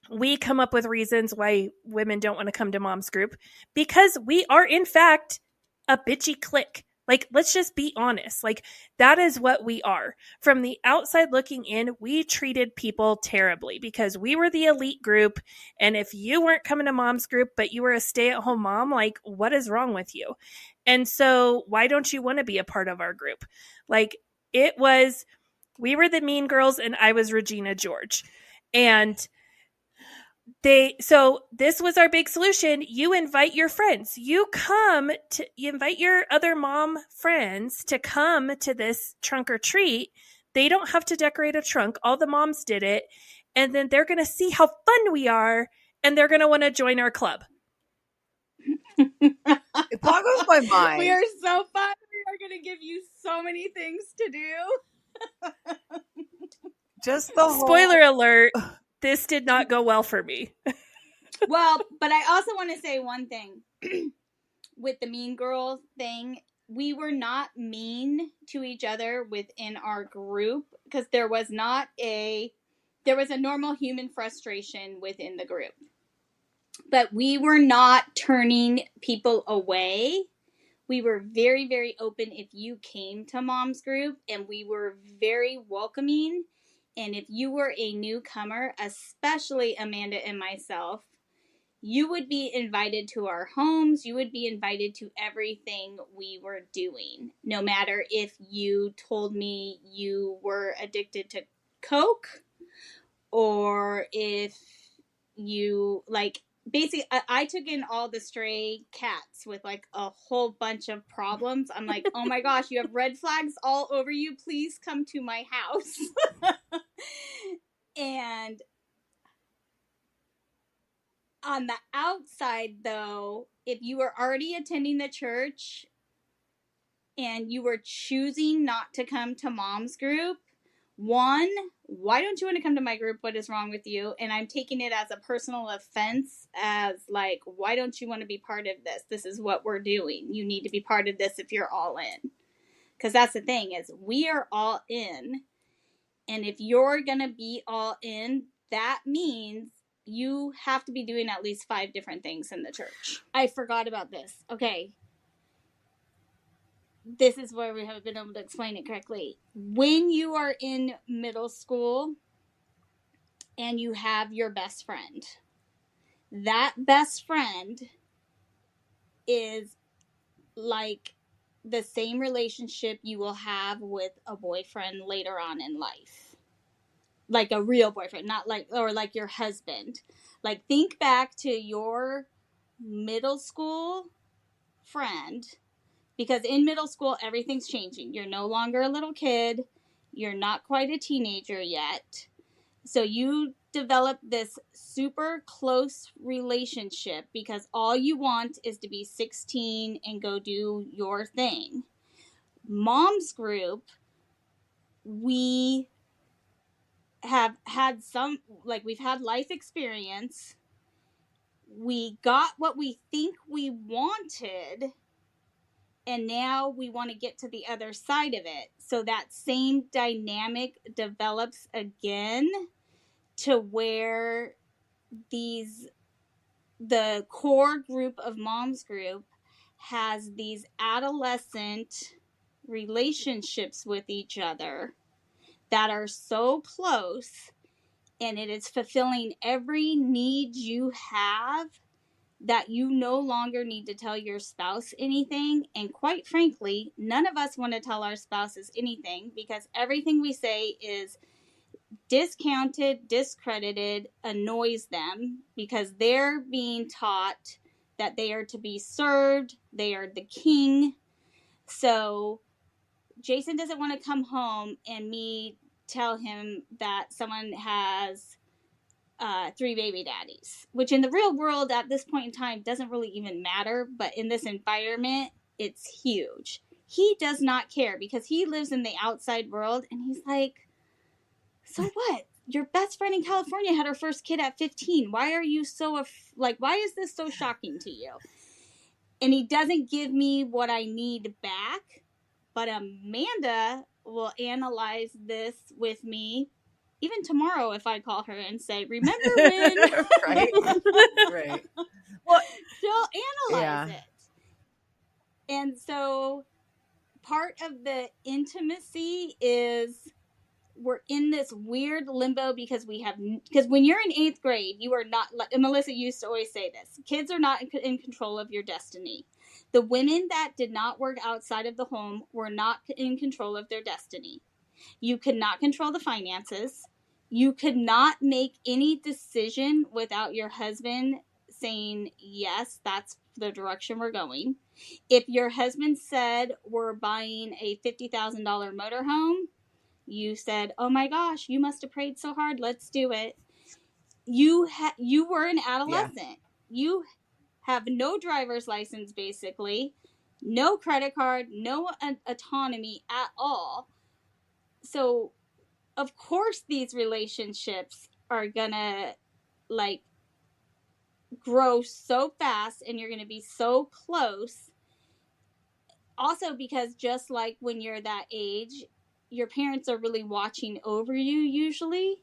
We come up with reasons why women don't want to come to mom's group because we are, in fact, a bitchy clique. Like, let's just be honest. Like, that is what we are. From the outside looking in, we treated people terribly because we were the elite group. And if you weren't coming to mom's group, but you were a stay-at-home mom, like, what is wrong with you? And so why don't you want to be a part of our group? Like, we were the mean girls and I was Regina George. And so this was our big solution. You invite your friends. You invite your other mom friends to come to this trunk or treat. They don't have to decorate a trunk. All the moms did it. And then they're going to see how fun we are. And they're going to want to join our club. It boggles my mind. We are so fun. We are going to give you so many things to do. Just the Spoiler alert. This did not go well for me. Well, but I also want to say one thing. With the mean girl thing, we were not mean to each other within our group because there was a normal human frustration within the group. But we were not turning people away. We were very, very open if you came to mom's group, and we were very welcoming. And if you were a newcomer, especially Amanda and myself, you would be invited to our homes. You would be invited to everything we were doing. No matter if you told me you were addicted to Coke, or if you, like, basically, I took in all the stray cats with, like, a whole bunch of problems. I'm like, oh my gosh, you have red flags all over you. Please come to my house. And on the outside, though, if you were already attending the church and you were choosing not to come to mom's group, one, why don't you want to come to my group? What is wrong with you? And I'm taking it as a personal offense, as like, why don't you want to be part of this? This is what we're doing. You need to be part of this if you're all in. Because that's the thing, is we are all in. And if you're going to be all in, that means you have to be doing at least 5 different things in the church. I forgot about this. Okay. This is where we haven't been able to explain it correctly. When you are in middle school and you have your best friend, that best friend is like the same relationship you will have with a boyfriend later on in life. Like a real boyfriend, not like, or like your husband. Like, think back to your middle school friend, because in middle school, everything's changing. You're no longer a little kid. You're not quite a teenager yet. So you develop this super close relationship because all you want is to be 16 and go do your thing. Mom's group, we have had some, like, we've had life experience. We got what we think we wanted, and now we want to get to the other side of it. So that same dynamic develops again, to where the core group of mom's group has these adolescent relationships with each other that are so close, and it is fulfilling every need you have, that you no longer need to tell your spouse anything. And quite frankly, none of us want to tell our spouses anything, because everything we say is discounted, discredited, annoys them, because they're being taught that they are to be served, they are the king. So Jason doesn't want to come home and me tell him that someone has 3 baby daddies, which in the real world at this point in time doesn't really even matter, but in this environment, it's huge. He does not care, because he lives in the outside world, and he's like, so what? Your best friend in California had her first kid at 15. Why are you so, why is this so shocking to you? And he doesn't give me what I need back, but Amanda will analyze this with me even tomorrow if I call her and say, remember when? Right. Right. Well, she'll analyze it. And so part of the intimacy is we're in this weird limbo, because when you're in 8th grade, you are not, and Melissa used to always say this, kids are not in control of your destiny. The women that did not work outside of the home were not in control of their destiny. You could not control the finances. You could not make any decision without your husband saying, yes, that's the direction we're going. If your husband said, we're buying a $50,000 motorhome, you said, oh my gosh, you must have prayed so hard, let's do it. You were an adolescent. Yeah. You have no driver's license, basically, no credit card, no autonomy at all. So of course these relationships are gonna grow so fast, and you're gonna be so close. Also, because just like when you're that age, your parents are really watching over you usually,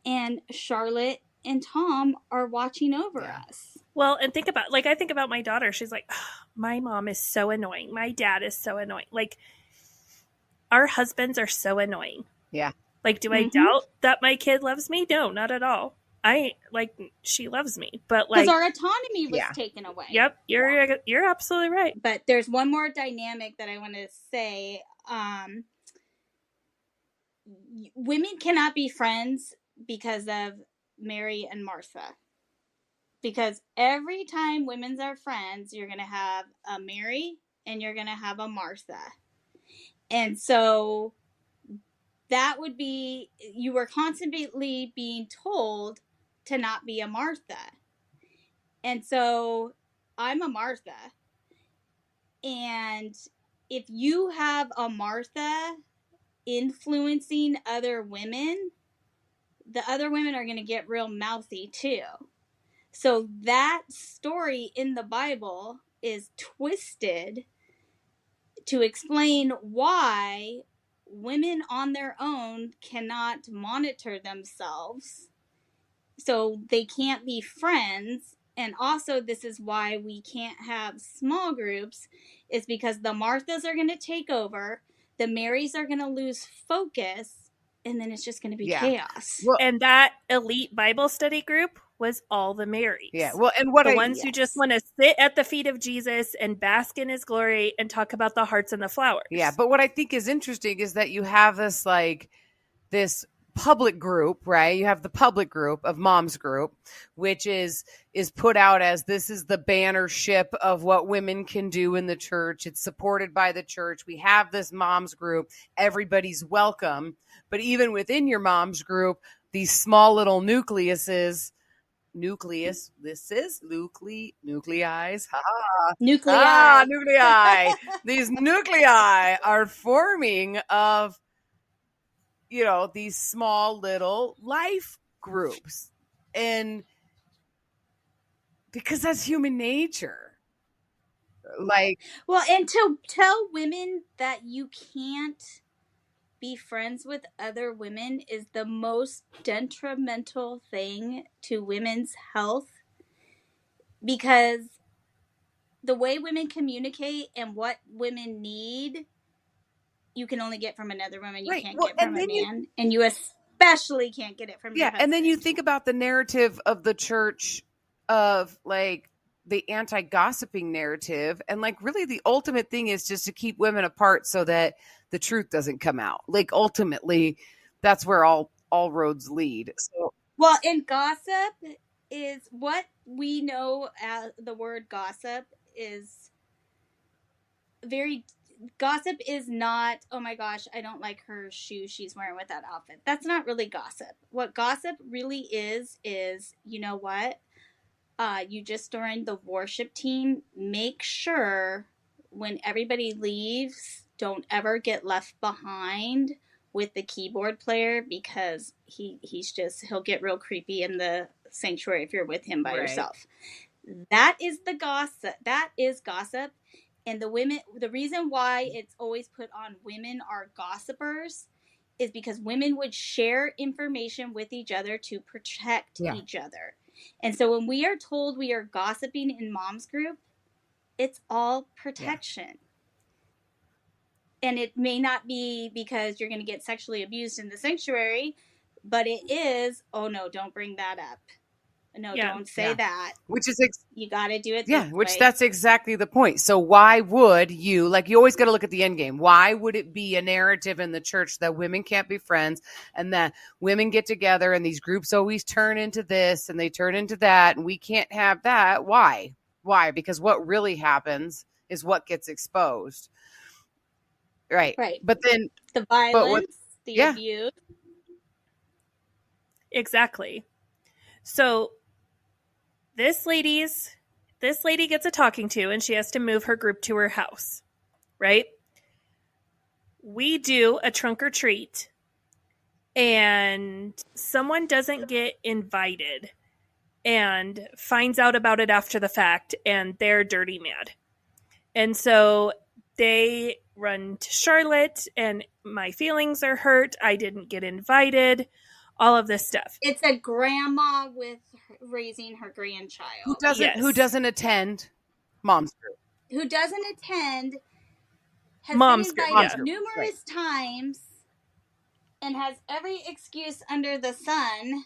and Charlotte and Tom are watching over us. Well, and I think about my daughter. She's like, oh, my mom is so annoying. My dad is so annoying. Like, our husbands are so annoying. Yeah. Like, do I doubt that my kid loves me? No, not at all. She loves me, but because our autonomy was taken away. Yep, you're absolutely right. But there's one more dynamic that I want to say. Women cannot be friends because of Mary and Martha. Because every time women are friends, you're going to have a Mary and you're going to have a Martha. And so that would be, you were constantly being told to not be a Martha. And so I'm a Martha. And if you have a Martha influencing other women, the other women are going to get real mouthy too. So that story in the Bible is twisted to explain why women on their own cannot monitor themselves. So they can't be friends. And also, this is why we can't have small groups, is because the Marthas are going to take over, the Marys are going to lose focus, and then it's just going to be chaos. Well, And that elite Bible study group was all the Marys. yeah. Well, and what the ones who just want to sit at the feet of Jesus and bask in his glory and talk about the hearts and the flowers. Yeah, but what I think is interesting is that you have this this public group, right? You have the public group of Moms Group, which is put out as this is the banner ship of what women can do in the church. It's supported by the church. We have this Moms Group. Everybody's welcome. But even within your Moms Group, these small little nuclei, nuclei. These nuclei are forming of, these small little life groups. And because that's human nature. Well, and to tell women that you can't be friends with other women is the most detrimental thing to women's health, because the way women communicate and what women need, you can only get from another woman. You can't get from a man, and you especially can't get it from your husband. And then you think about the narrative of the church of the anti-gossiping narrative, and really the ultimate thing is just to keep women apart so that the truth doesn't come out. Ultimately, that's where all roads lead. So, well, and gossip is what we know as the word gossip is very. Gossip is not, oh my gosh, I don't like her shoes she's wearing with that outfit. That's not really gossip. What gossip really is, you know what? You just joined the worship team. Make sure when everybody leaves, don't ever get left behind with the keyboard player, because he'll get real creepy in the sanctuary if you're with him by yourself. That is the gossip. That is gossip. And the reason why it's always put on women are gossipers is because women would share information with each other to protect each other. And so when we are told we are gossiping in Moms Group, it's all protection. And it may not be because you're going to get sexually abused in the sanctuary, but it is, oh no, don't bring that up. No, don't say that. Which is you got to do it. That's exactly the point. So why would you you always got to look at the end game? Why would it be a narrative in the church that women can't be friends and that women get together and these groups always turn into this and they turn into that and we can't have that? Why? Because what really happens is what gets exposed. Right. But then the violence, the abuse. Exactly. So this lady gets a talking to, and she has to move her group to her house, right? We do a trunk or treat, and someone doesn't get invited and finds out about it after the fact, and they're dirty mad. And so they run to Charlotte, and my feelings are hurt. I didn't get invited. All of this stuff. It's a grandma with raising her grandchild. Who doesn't attend Moms Group. Who doesn't attend, has been invited numerous times, and has every excuse under the sun.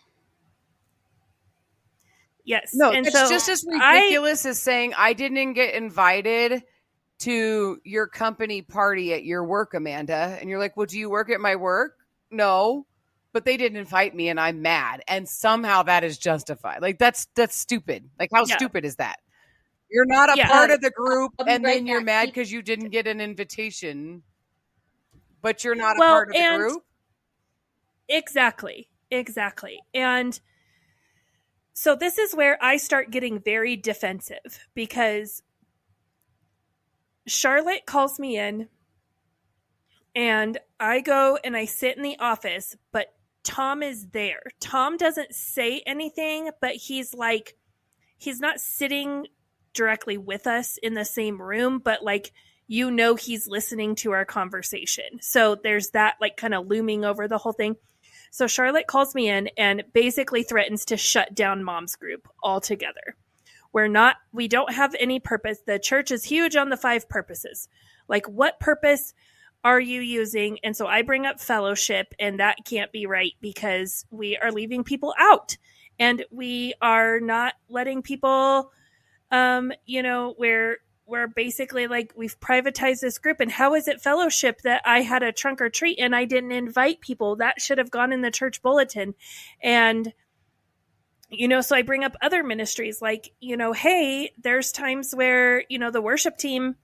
Yes. No, and it's just as ridiculous as saying I didn't get invited to your company party at your work, Amanda. And you're like, well, do you work at my work? No. But they didn't invite me and I'm mad. And somehow that is justified. That's stupid. How stupid is that? You're not a part of the group and then you're mad because you didn't get an invitation, but you're not a part of the group? Exactly. And so this is where I start getting very defensive, because Charlotte calls me in, and I go and I sit in the office, but Tom is there. Tom doesn't say anything, but he's not sitting directly with us in the same room, but he's listening to our conversation. So there's that kind of looming over the whole thing. So Charlotte calls me in and basically threatens to shut down Mom's group altogether. We don't have any purpose. The church is huge on the 5 purposes. What purpose are you using? And so I bring up fellowship, and that can't be right because we are leaving people out, and we are not letting people, we're basically we've privatized this group. And how is it fellowship that I had a trunk or treat and I didn't invite people? That should have gone in the church bulletin. And so I bring up other ministries hey, there's times where, the worship team,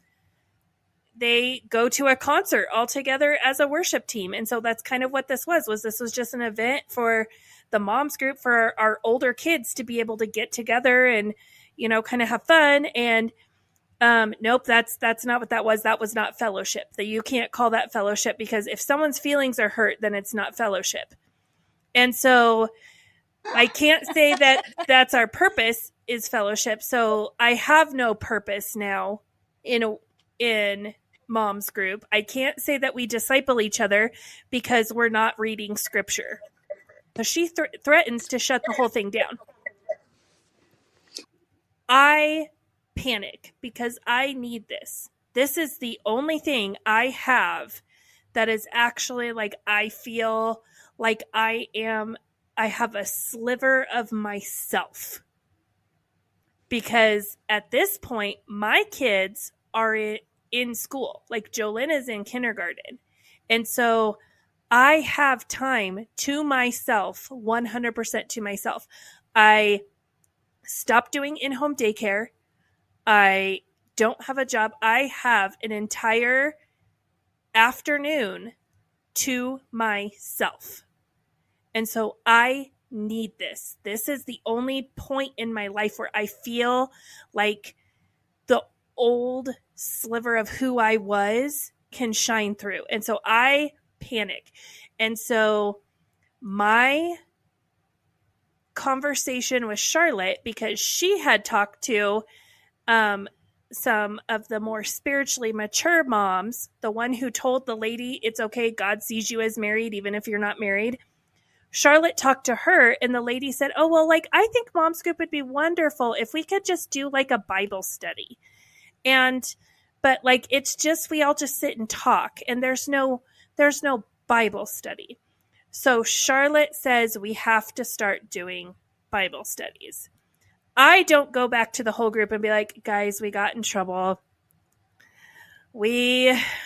they go to a concert all together as a worship team. And so that's kind of what this was just an event for the moms group, for our older kids to be able to get together and, kind of have fun. And nope, that's not what that was. That was not fellowship. That you can't call that fellowship, because if someone's feelings are hurt, then it's not fellowship. And so I can't say that that's our purpose is fellowship. So I have no purpose now in Mom's group. I can't say that we disciple each other because we're not reading scripture. So she threatens to shut the whole thing down. I panic because I need this. This is the only thing I have that is actually I feel like I have a sliver of myself. Because at this point, my kids are in school. Jolynn is in kindergarten. And so I have time to myself, 100% to myself. I stopped doing in-home daycare. I don't have a job. I have an entire afternoon to myself. And so I need this. This is the only point in my life where I feel like the old sliver of who I was can shine through. And so I panic. And so my conversation with Charlotte, because she had talked to some of the more spiritually mature moms, the one who told the lady, it's okay, God sees you as married, even if you're not married. Charlotte talked to her, and the lady said, oh, well, I think Mom's group would be wonderful if we could just do a Bible study. But it's just, we all just sit and talk, and there's no Bible study. So Charlotte says we have to start doing Bible studies. I don't go back to the whole group and be like, guys, we got in trouble.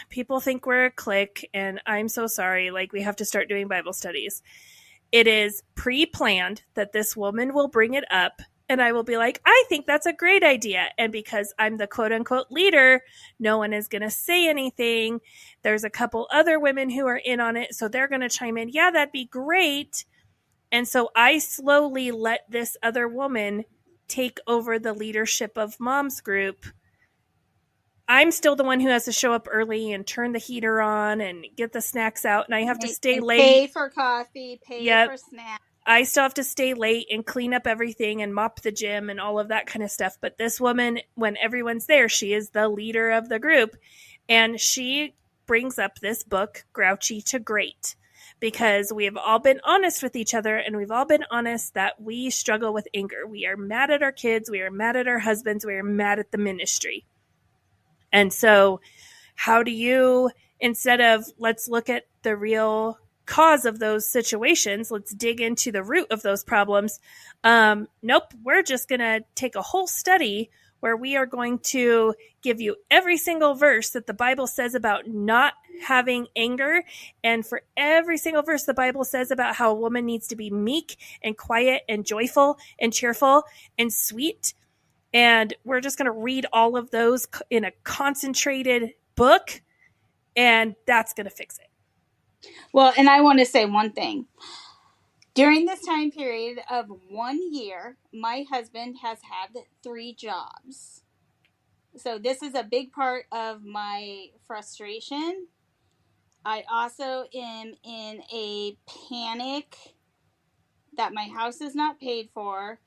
People think we're a clique, and I'm so sorry. We have to start doing Bible studies. It is pre-planned that this woman will bring it up, and I will be like, I think that's a great idea. And because I'm the quote unquote leader, no one is going to say anything. There's a couple other women who are in on it, so they're going to chime in. Yeah, that'd be great. And so I slowly let this other woman take over the leadership of Mom's group. I'm still the one who has to show up early and turn the heater on and get the snacks out, and I have to stay late. Pay for coffee, pay for snacks. I still have to stay late and clean up everything and mop the gym and all of that kind of stuff. But this woman, when everyone's there, she is the leader of the group, and she brings up this book, Grouchy to Great, because we have all been honest with each other, and we've all been honest that we struggle with anger. We are mad at our kids. We are mad at our husbands. We are mad at the ministry. And so how do you, instead of let's look at the real cause of those situations, let's dig into the root of those problems. Nope, we're just going to take a whole study where we are going to give you every single verse that the Bible says about not having anger. And for every single verse the Bible says about how a woman needs to be meek and quiet and joyful and cheerful and sweet. And we're just going to read all of those in a concentrated book, and that's going to fix it. Well, and I want to say one thing. During this time period of 1 year, my husband has had 3 jobs. So this is a big part of my frustration. I also am in a panic that my house is not paid for,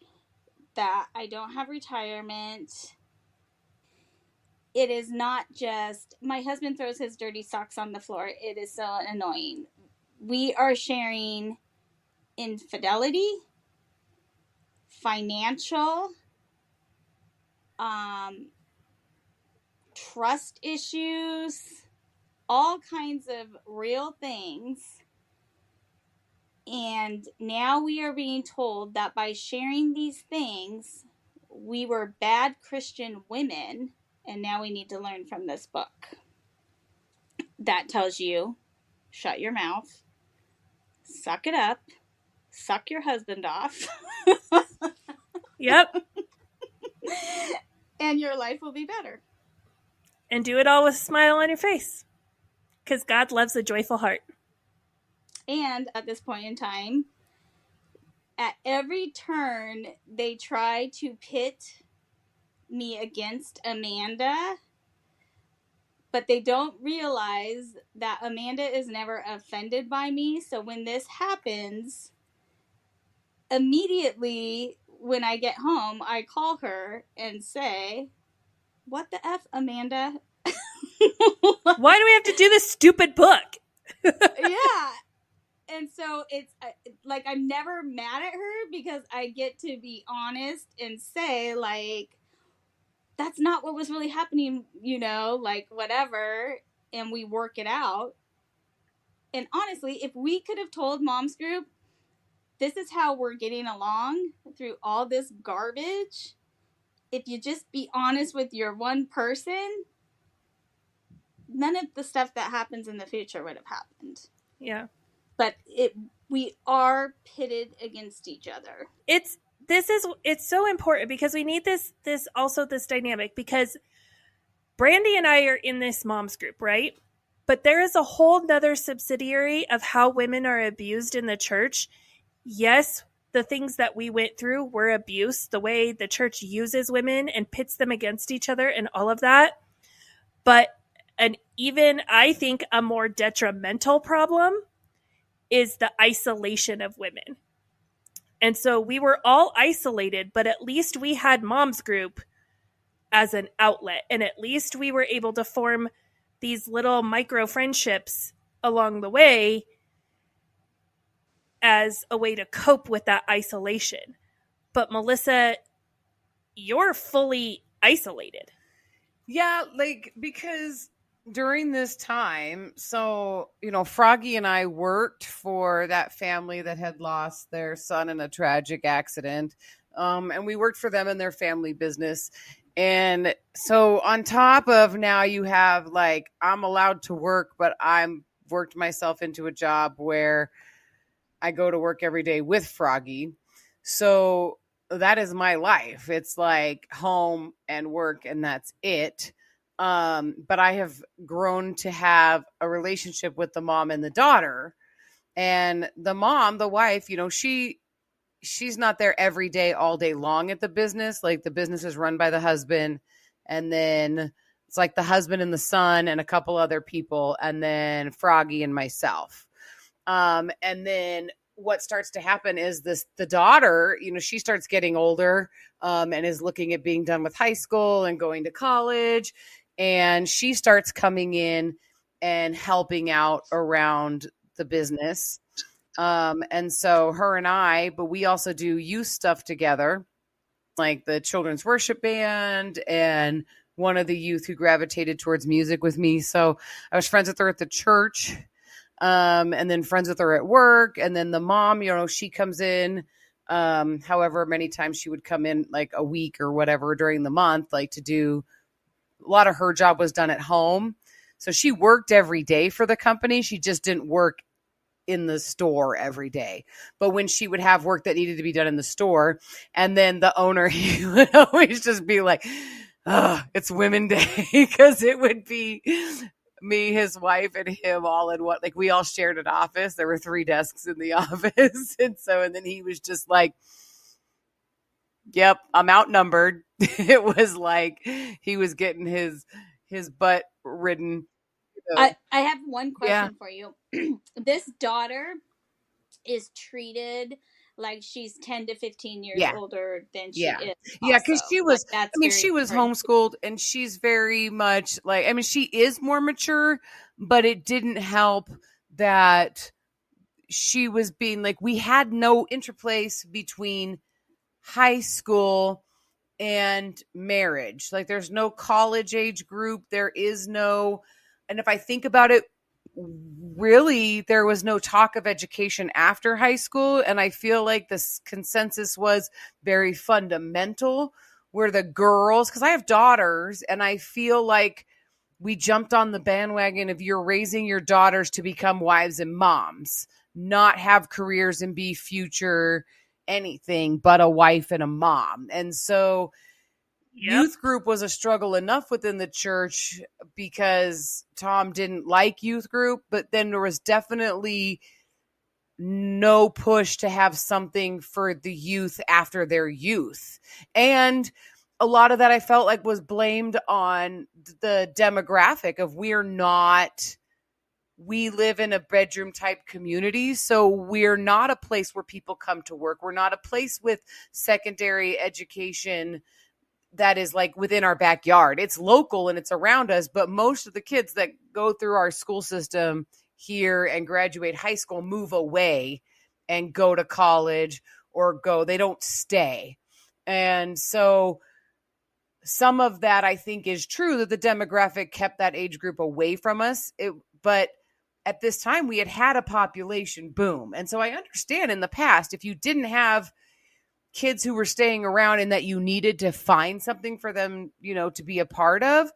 that I don't have retirement. It is not just my husband throws his dirty socks on the floor. It is so annoying. We are sharing infidelity, financial, trust issues, all kinds of real things. And now we are being told that by sharing these things, we were bad Christian women, and now we need to learn from this book that tells you, shut your mouth, suck it up, suck your husband off. Yep. And your life will be better. And do it all with a smile on your face. Because God loves a joyful heart. And at this point in time, at every turn, they try to pit me against Amanda, but they don't realize that Amanda is never offended by me. So when this happens, immediately when I get home, I call her and say, "What the F, Amanda?" Why do we have to do this stupid book? Yeah. And so it's like I'm never mad at her because I get to be honest and say, like, that's not what was really happening, you know, like whatever, and we work it out. And honestly, if we could have told Mom's Group, this is how we're getting along through all this garbage, if you just be honest with your one person, none of the stuff that happens in the future would have happened. Yeah. But we are pitted against each other. It's so important because we need this dynamic, because Brandi and I are in this mom's group, right? But there is a whole nother subsidiary of how women are abused in the church. Yes, the things that we went through were abuse, the way the church uses women and pits them against each other and all of that. But an even, I think, a more detrimental problem is the isolation of women. And so we were all isolated, but at least we had Mom's Group as an outlet. And at least we were able to form these little micro friendships along the way as a way to cope with that isolation. But Melissa, you're fully isolated. Yeah, like, because during this time, so, you know, Froggy and I worked for that family that had lost their son in a tragic accident. And we worked for them in their family business. And so on top of now you have, like, I'm allowed to work, but I'm worked myself into a job where I go to work every day with Froggy. So that is my life. It's like home and work, and that's it. But I have grown to have a relationship with the mom and the daughter. And the mom, the wife, you know, she's not there every day, all day long at the business. Like, the business is run by the husband, and then it's like the husband and the son and a couple other people, and then Froggy and myself. And then what starts to happen is the daughter, you know, she starts getting older, and is looking at being done with high school and going to college. And she starts coming in and helping out around the business. And so her and I, but we also do youth stuff together, like the children's worship band and one of the youth who gravitated towards music with me. So I was friends with her at the church, and then friends with her at work. And then the mom, you know, she comes in, however many times she would come in, like a week or whatever during the month, like to do a lot of her job was done at home. So she worked every day for the company. She just didn't work in the store every day. But when she would have work that needed to be done in the store, and then the owner, he would always just be like, "Oh, it's Women Day," because it would be me, his wife, and him all in one. Like, we all shared an office. There were 3 desks in the office. And then he was just like, Yep, I'm outnumbered. It was like he was getting his butt ridden. I have one Yeah. question for you. This daughter is treated like she's 10 to 15 years Yeah. older than she Yeah. is. Yeah, because Also, she like was, that's I mean, very she was important. homeschooled and she's very much like, I mean, she is more mature, but it didn't help that she was being like, we had no interplace between high school and marriage. Like there's no college age group. There is no, and if I think about it, really, there was no talk of education after high school. And I feel like this consensus was very fundamental where the girls, because I have daughters, and I feel like we jumped on the bandwagon of you're raising your daughters to become wives and moms, not have careers and be future anything but a wife and a mom. And so youth group was a struggle enough within the church because Tom didn't like youth group, but then there was definitely no push to have something for the youth after their youth. And a lot of that I felt like was blamed on the demographic of we live in a bedroom type community. So we're not a place where people come to work. We're not a place with secondary education that is like within our backyard. It's local and it's around us, but most of the kids that go through our school system here and graduate high school move away and go to college they don't stay. And so some of that I think is true that the demographic kept that age group away from us. But at this time we had a population boom. And so I understand in the past, if you didn't have kids who were staying around and that you needed to find something for them, to be a part of.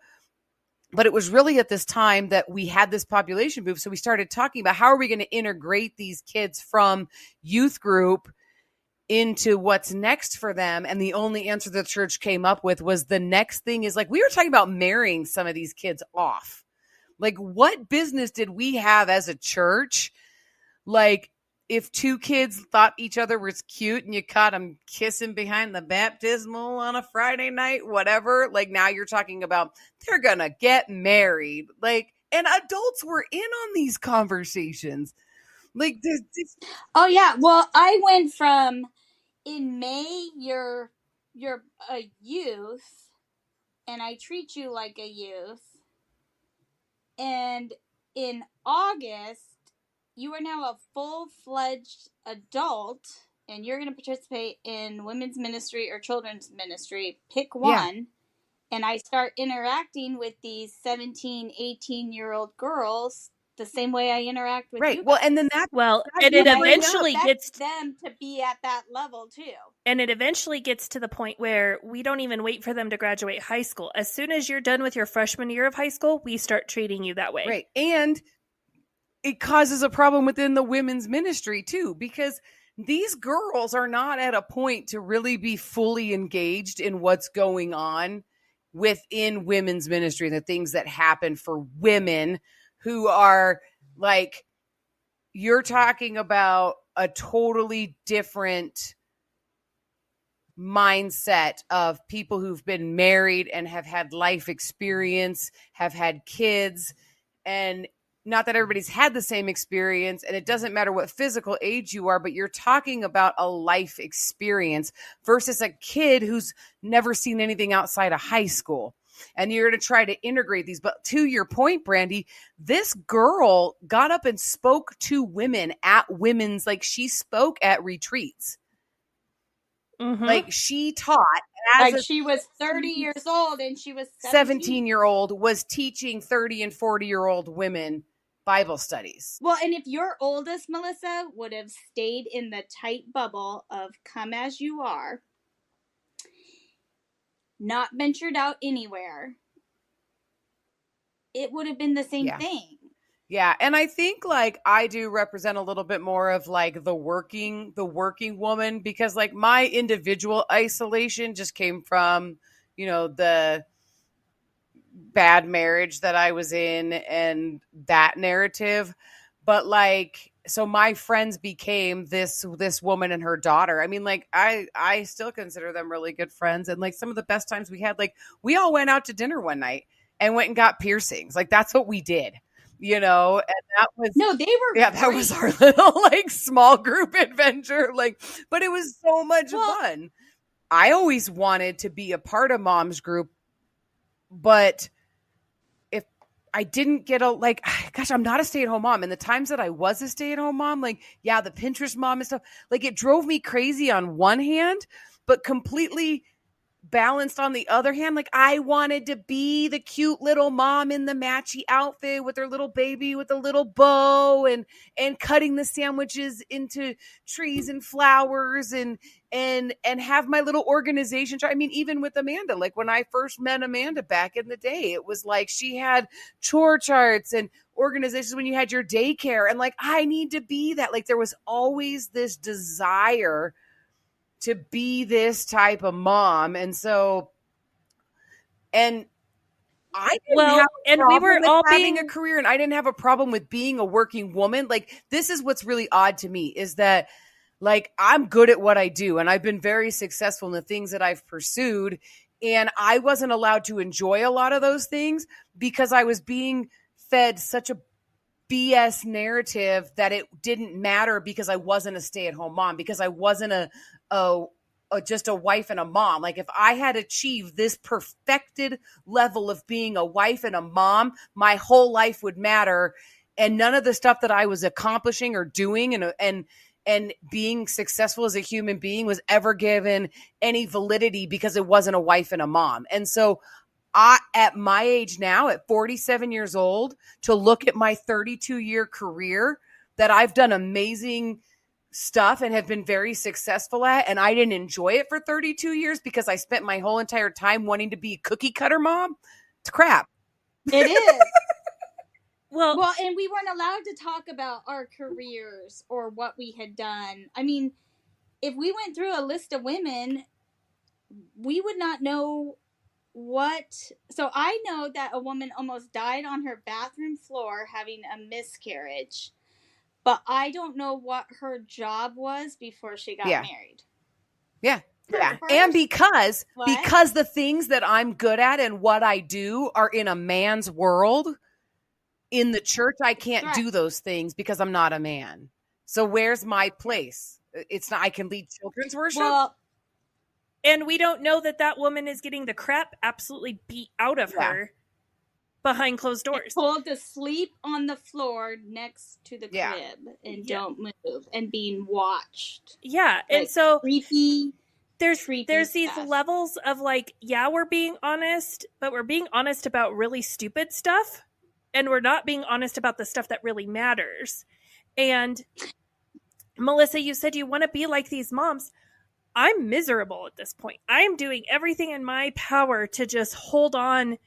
But it was really at this time that we had this population boom. So we started talking about how are we going to integrate these kids from youth group into what's next for them. And the only answer the church came up with was the next thing is like, we were talking about marrying some of these kids off. Like, what business did we have as a church? Like, if two kids thought each other was cute and you caught them kissing behind the baptismal on a Friday night, whatever, like now you're talking about they're going to get married. Like, and adults were in on these conversations. Like, Oh yeah. Well, I went from in May you're a youth and I treat you like a youth. And in August you are now a full-fledged adult and you're going to participate in women's ministry or children's ministry. Pick one. Yeah. And I start interacting with these 17, 18-year-old girls the same way I interact with you guys. Well, and then it eventually gets them to be at that level too. And it eventually gets to the point where we don't even wait for them to graduate high school. As soon as you're done with your freshman year of high school, we start treating you that way. Right. And it causes a problem within the women's ministry too, because these girls are not at a point to really be fully engaged in what's going on within women's ministry, the things that happen for women who are like, you're talking about a totally different mindset of people who've been married and have had life experience, have had kids, and not that everybody's had the same experience, and it doesn't matter what physical age you are, but you're talking about a life experience versus a kid who's never seen anything outside of high school. And you're going to try to integrate these. But to your point, Brandi, this girl got up and spoke to women at women's, like she spoke at retreats. Mm-hmm. Like she taught as she was 30 years old and she was 17-year-old was teaching 30 and 40-year-old women Bible studies. Well, and if your oldest, Melissa, would have stayed in the tight bubble of come as you are, not ventured out anywhere, it would have been the same thing. Yeah. And I think like I do represent a little bit more of like the working woman, because like my individual isolation just came from, the bad marriage that I was in and that narrative. But like so my friends became this woman and her daughter. I mean, like I still consider them really good friends. And like some of the best times we had, like we all went out to dinner one night and went and got piercings. Like that's what we did, and that was, No, they were that great. was our little like small group adventure. Like, but it was so much fun. I always wanted to be a part of Mom's group, but if I didn't get I'm not a stay-at-home mom. And the times that I was a stay-at-home mom, like, yeah, the Pinterest mom and stuff, like it drove me crazy on one hand, but completely balanced on the other hand. Like I wanted to be the cute little mom in the matchy outfit with her little baby with a little bow and cutting the sandwiches into trees and flowers and have my little organization. I mean, even with Amanda, like when I first met Amanda back in the day, it was like she had chore charts and organizations when you had your daycare, and like I need to be that. Like there was always this desire to be this type of mom. And so, and I didn't have a problem we were with all having a career, and I didn't have a problem with being a working woman. Like this is what's really odd to me is that like I'm good at what I do, and I've been very successful in the things that I've pursued. And I wasn't allowed to enjoy a lot of those things because I was being fed such a BS narrative that it didn't matter because I wasn't a stay-at-home mom, because I wasn't just a wife and a mom. Like if I had achieved this perfected level of being a wife and a mom, my whole life would matter. And none of the stuff that I was accomplishing or doing and being successful as a human being was ever given any validity because it wasn't a wife and a mom. And so at my age now, at 47 years old, to look at my 32-year career that I've done amazing stuff and have been very successful at, and I didn't enjoy it for 32 years because I spent my whole entire time wanting to be a cookie cutter mom. It's crap. It is. Well, and we weren't allowed to talk about our careers or what we had done. I mean, if we went through a list of women, we would not know what. So I know that a woman almost died on her bathroom floor having a miscarriage, but I don't know what her job was before she got married. Yeah. Yeah. And because the things that I'm good at and what I do are in a man's world, in the church, I can't do those things because I'm not a man. So where's my place? It's not, I can lead children's worship. Well, and we don't know that woman is getting the crap absolutely beat out of her behind closed doors. Told to sleep on the floor next to the crib and don't move and being watched. Yeah. And so creepy. There's these levels of like, we're being honest, but we're being honest about really stupid stuff. And we're not being honest about the stuff that really matters. And Melissa, you said you want to be like these moms. I'm miserable at this point. I'm doing everything in my power to just hold on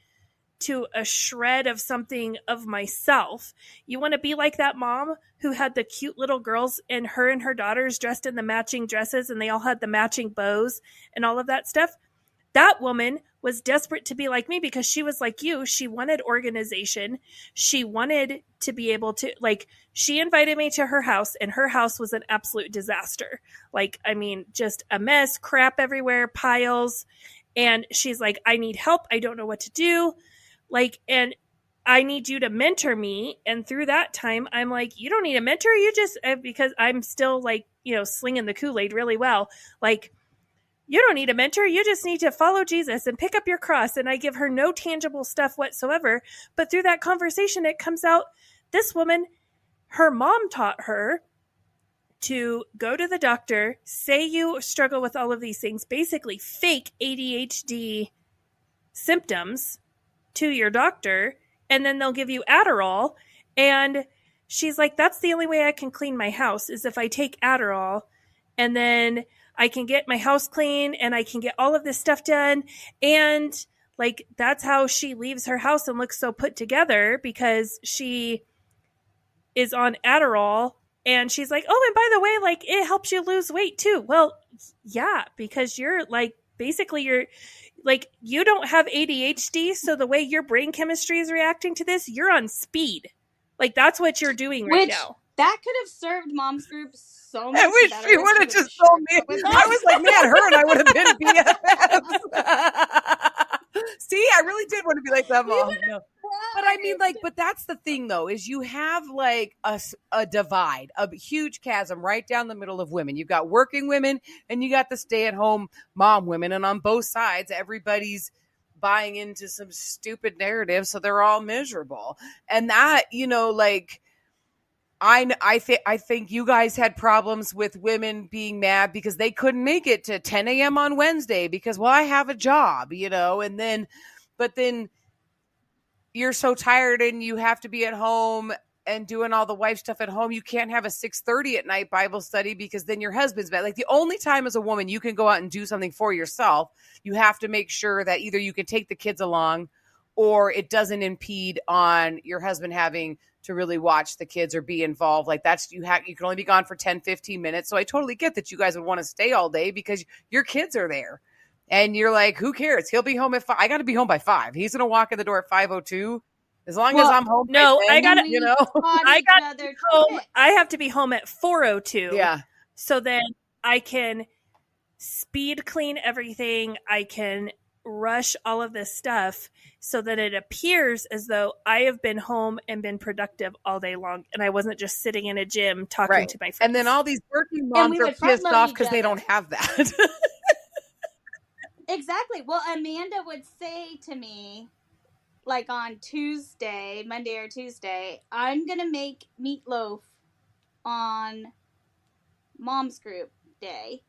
to a shred of something of myself. You want to be like that mom who had the cute little girls and her daughters dressed in the matching dresses and they all had the matching bows and all of that stuff? That woman was desperate to be like me because she was like you. She wanted organization. She wanted to be able to, like, she invited me to her house and her house was an absolute disaster. Like, I mean, just a mess, crap everywhere, piles. And she's like, I need help. I don't know what to do. Like, and I need you to mentor me. And through that time, I'm like, you don't need a mentor. You just, because I'm still like, slinging the Kool-Aid really well. Like, you don't need a mentor. You just need to follow Jesus and pick up your cross. And I give her no tangible stuff whatsoever. But through that conversation, it comes out, this woman, her mom taught her to go to the doctor, say you struggle with all of these things, basically fake ADHD symptoms to your doctor, and then they'll give you Adderall. And she's like, that's the only way I can clean my house is if I take Adderall, and then I can get my house clean and I can get all of this stuff done. And like, that's how she leaves her house and looks so put together because she is on Adderall. And she's like, oh, and by the way, like, it helps you lose weight too. Well, yeah, because you're like, basically you're like, you don't have ADHD. So the way your brain chemistry is reacting to this, you're on speed. Like, that's what you're doing right now. That could have served mom's group so much I wish better. she would have just told me. I was like, man, her and I would have been BFFs. See, I really did want to be like that mom. No. But I mean, like, but that's the thing, though, is you have like a divide, a huge chasm right down the middle of women. You've got working women and you got the stay-at-home mom women. And on both sides, everybody's buying into some stupid narrative. So they're all miserable. And that, you know, like, I think you guys had problems with women being mad because they couldn't make it to 10 a.m. on Wednesday because, well, I have a job, you know, but then you're so tired and you have to be at home and doing all the wife stuff at home. You can't have a 6:30 at night Bible study because then your husband's bad. Like, the only time as a woman you can go out and do something for yourself, you have to make sure that either you can take the kids along or it doesn't impede on your husband having to really watch the kids or be involved. Like, that's, you can only be gone for 10, 15 minutes. So I totally get that you guys would want to stay all day because your kids are there. And you're like, who cares? He'll be home at 5. I got to be home by 5. He's going to walk in the door at 5:02. As long as I'm home. No, by 10, I gotta, you know, I got to be home. I have to be home at 4:02. Yeah. So then I can speed clean everything. I can rush all of this stuff so that it appears as though I have been home and been productive all day long. And I wasn't just sitting in a gym talking to my friends. And then all these working moms are pissed off because they don't have that. Exactly. Well, Amanda would say to me, like on Tuesday, Monday or Tuesday, I'm going to make meatloaf on mom's group day.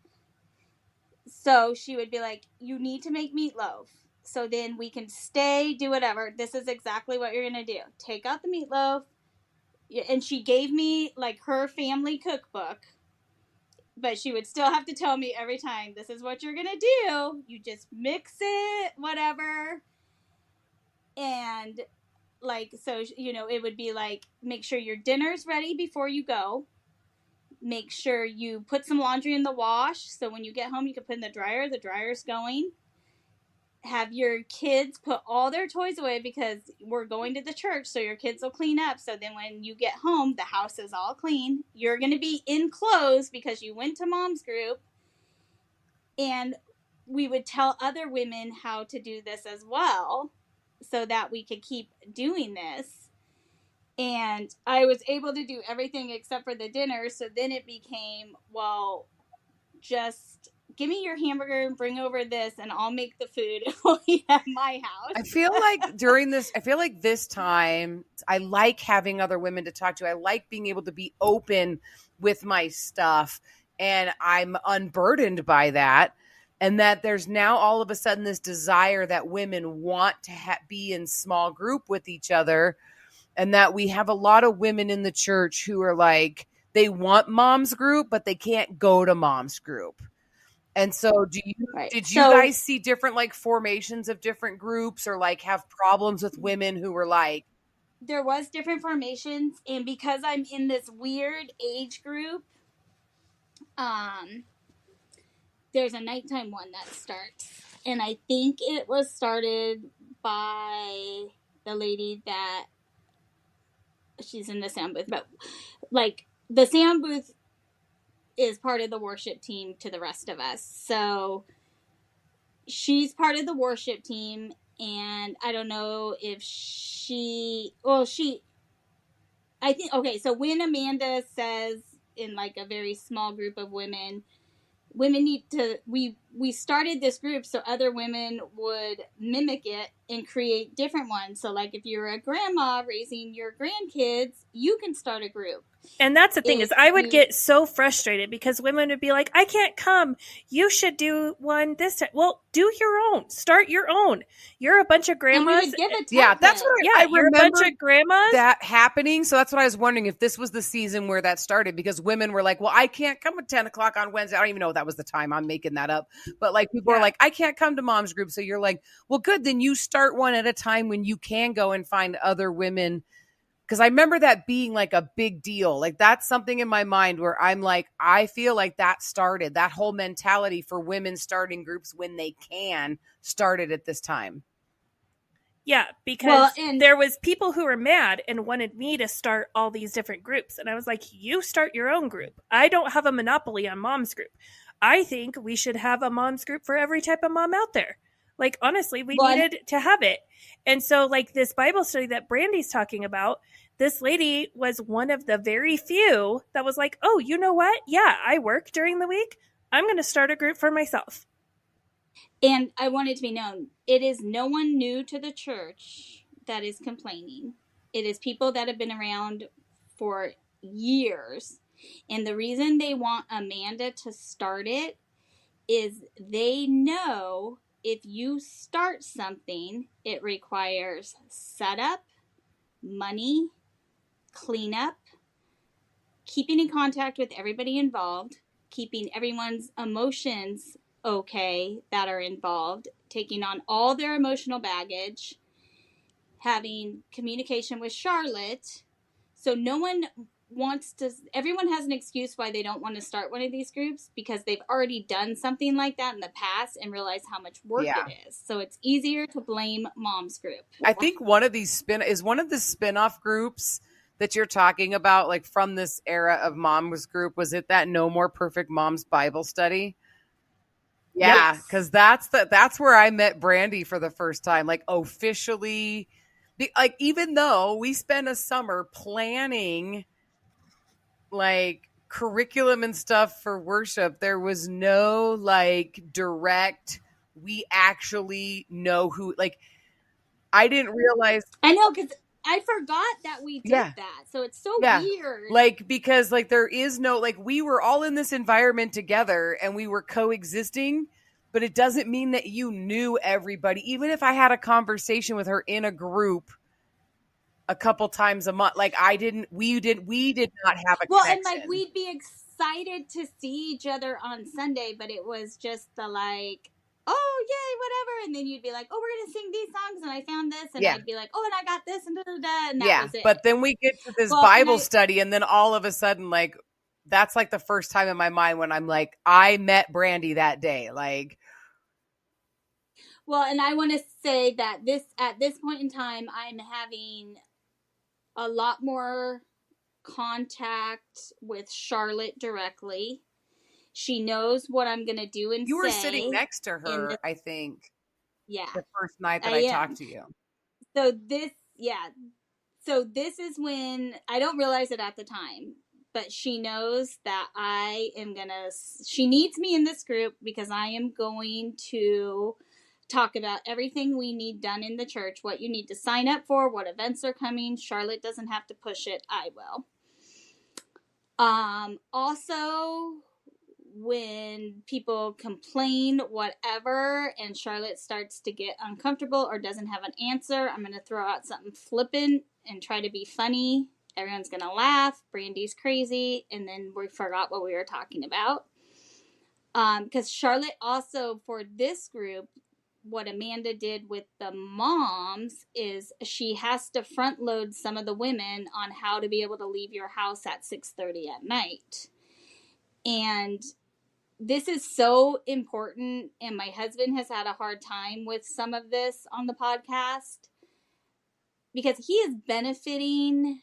So she would be like, you need to make meatloaf. So then we can stay, do whatever. This is exactly what you're going to do. Take out the meatloaf. And she gave me like her family cookbook. But she would still have to tell me every time, this is what you're going to do. You just mix it, whatever. And like, so, you know, it would be like, make sure your dinner's ready before you go. Make sure you put some laundry in the wash. So when you get home, you can put in the dryer's going. Have your kids put all their toys away because we're going to the church. So your kids will clean up. So then when you get home, the house is all clean. You're going to be in clothes because you went to mom's group. And we would tell other women how to do this as well so that we could keep doing this. And I was able to do everything except for the dinner. So then it became, well, just give me your hamburger and bring over this and I'll make the food and we'll eat at my house. I feel like this time, I like having other women to talk to. I like being able to be open with my stuff and I'm unburdened by that. And that there's now all of a sudden this desire that women want to be in small group with each other. And that we have a lot of women in the church who are like, they want mom's group, but they can't go to mom's group. And so did you guys see different like formations of different groups or like have problems with women who were like? There was different formations. And because I'm in this weird age group, there's a nighttime one that starts. And I think it was started by the lady that she's in the sound booth, but like the sound booth is part of the worship team to the rest of us. So she's part of the worship team. And I don't know if so when Amanda says in like a very small group of women need to, we started this group so other women would mimic it and create different ones. So like if you're a grandma raising your grandkids, you can start a group. And that's the thing is I would get so frustrated because women would be like, I can't come. You should do one this time. Well, do your own. Start your own. You're a bunch of grandmas. That's what I remember. You're a bunch of grandmas. That happening. So that's what I was wondering if this was the season where that started because women were like, well, I can't come at 10 o'clock on Wednesday. I don't even know if that was the time. I'm making that up. But like people are like, I can't come to mom's group. So you're like, well, good. Then you start one at a time when you can go and find other women. Because I remember that being like a big deal. Like that's something in my mind where I'm like, I feel like that started, that whole mentality for women starting groups when they can started at this time. Yeah, because and there was people who were mad and wanted me to start all these different groups. And I was like, you start your own group. I don't have a monopoly on mom's group. I think we should have a mom's group for every type of mom out there. Like, honestly, we needed to have it. And so, like, this Bible study that Brandy's talking about, this lady was one of the very few that was like, oh, you know what? Yeah, I work during the week. I'm going to start a group for myself. And I want it to be known, it is no one new to the church that is complaining. It is people that have been around for years. And the reason they want Amanda to start it is they know if you start something, it requires setup, money, cleanup, keeping in contact with everybody involved, keeping everyone's emotions okay that are involved, taking on all their emotional baggage, having communication with Charlotte. So no one wants to, everyone has an excuse why they don't want to start one of these groups because they've already done something like that in the past and realize how much work it is. So it's easier to blame mom's group. I think one of the spin-off groups that you're talking about, like from this era of mom's group, was it that No More Perfect Moms Bible study? Yeah, because that's where I met Brandi for the first time, like officially. Like, even though we spent a summer planning like curriculum and stuff for worship, there was no like direct, we actually know who, like, I didn't realize. I know, because I forgot that we did that. So it's so weird. Like, because like there is no, like, we were all in this environment together and we were coexisting, but it doesn't mean that you knew everybody. Even if I had a conversation with her in a group a couple times a month, like we did not have a connection. And like we'd be excited to see each other on Sunday, but it was just the like, oh yay, whatever, and then you'd be like, oh, we're gonna sing these songs, and I found this, and I'd be like, oh, and I got this, and and that was it. But then we get to this Bible study, and then all of a sudden, like, that's like the first time in my mind when I'm like, I met Brandi that day, like. Well, and I want to say that at this point in time, I'm having a lot more contact with Charlotte directly. She knows what I'm going to do and you were sitting next to her, I think. Yeah. The first night that I talked to you. So this is when, I don't realize it at the time, but she knows that she needs me in this group because I am going to talk about everything we need done in the church, what you need to sign up for, what events are coming. Charlotte doesn't have to push it. I will. Also, when people complain, whatever, and Charlotte starts to get uncomfortable or doesn't have an answer, I'm going to throw out something flippant and try to be funny. Everyone's going to laugh. Brandy's crazy. And then we forgot what we were talking about. Because Charlotte also, for this group, what Amanda did with the moms is she has to front load some of the women on how to be able to leave your house at 6:30 at night. And this is so important. And my husband has had a hard time with some of this on the podcast because he is benefiting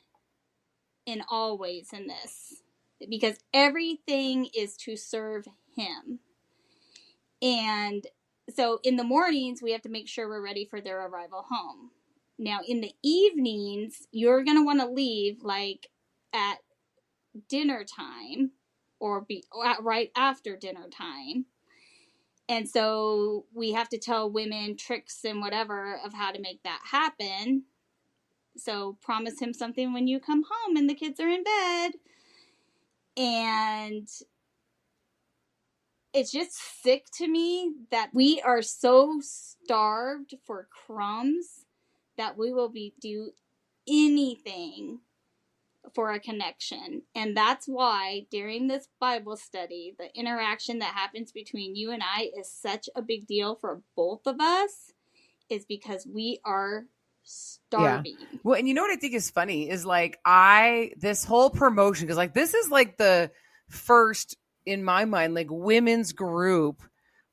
in all ways in this, because everything is to serve him. And so in the mornings, we have to make sure we're ready for their arrival home. Now, in the evenings, you're going to want to leave like at dinner time or be right after dinner time. And so we have to tell women tricks and whatever of how to make that happen. So promise him something when you come home and the kids are in bed. And it's just sick to me that we are so starved for crumbs that we will do anything for a connection. And that's why during this Bible study, the interaction that happens between you and I is such a big deal for both of us, is because we are starving. Yeah. Well, and you know what I think is funny is like this whole promotion, because like this is like the first, in my mind, like women's group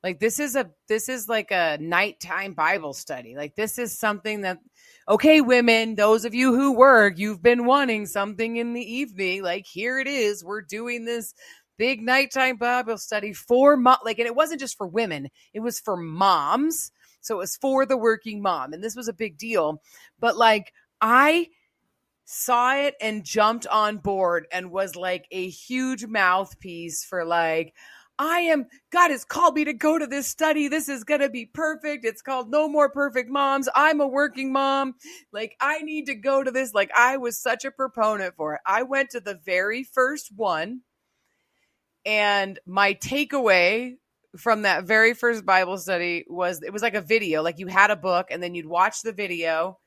Like this is like a nighttime Bible study. Like this is something that, okay, women, those of you who work, you've been wanting something in the evening. Like here it is. We're doing this big nighttime Bible study for and it wasn't just for women. It was for moms. So it was for the working mom. And this was a big deal. But like I saw it and jumped on board and was like a huge mouthpiece for like, God has called me to go to this study. This is going to be perfect. It's called No More Perfect Moms. I'm a working mom. Like, I need to go to this. Like, I was such a proponent for it. I went to the very first one, and my takeaway from that very first Bible study was it was like a video. Like, you had a book, and then you'd watch the video,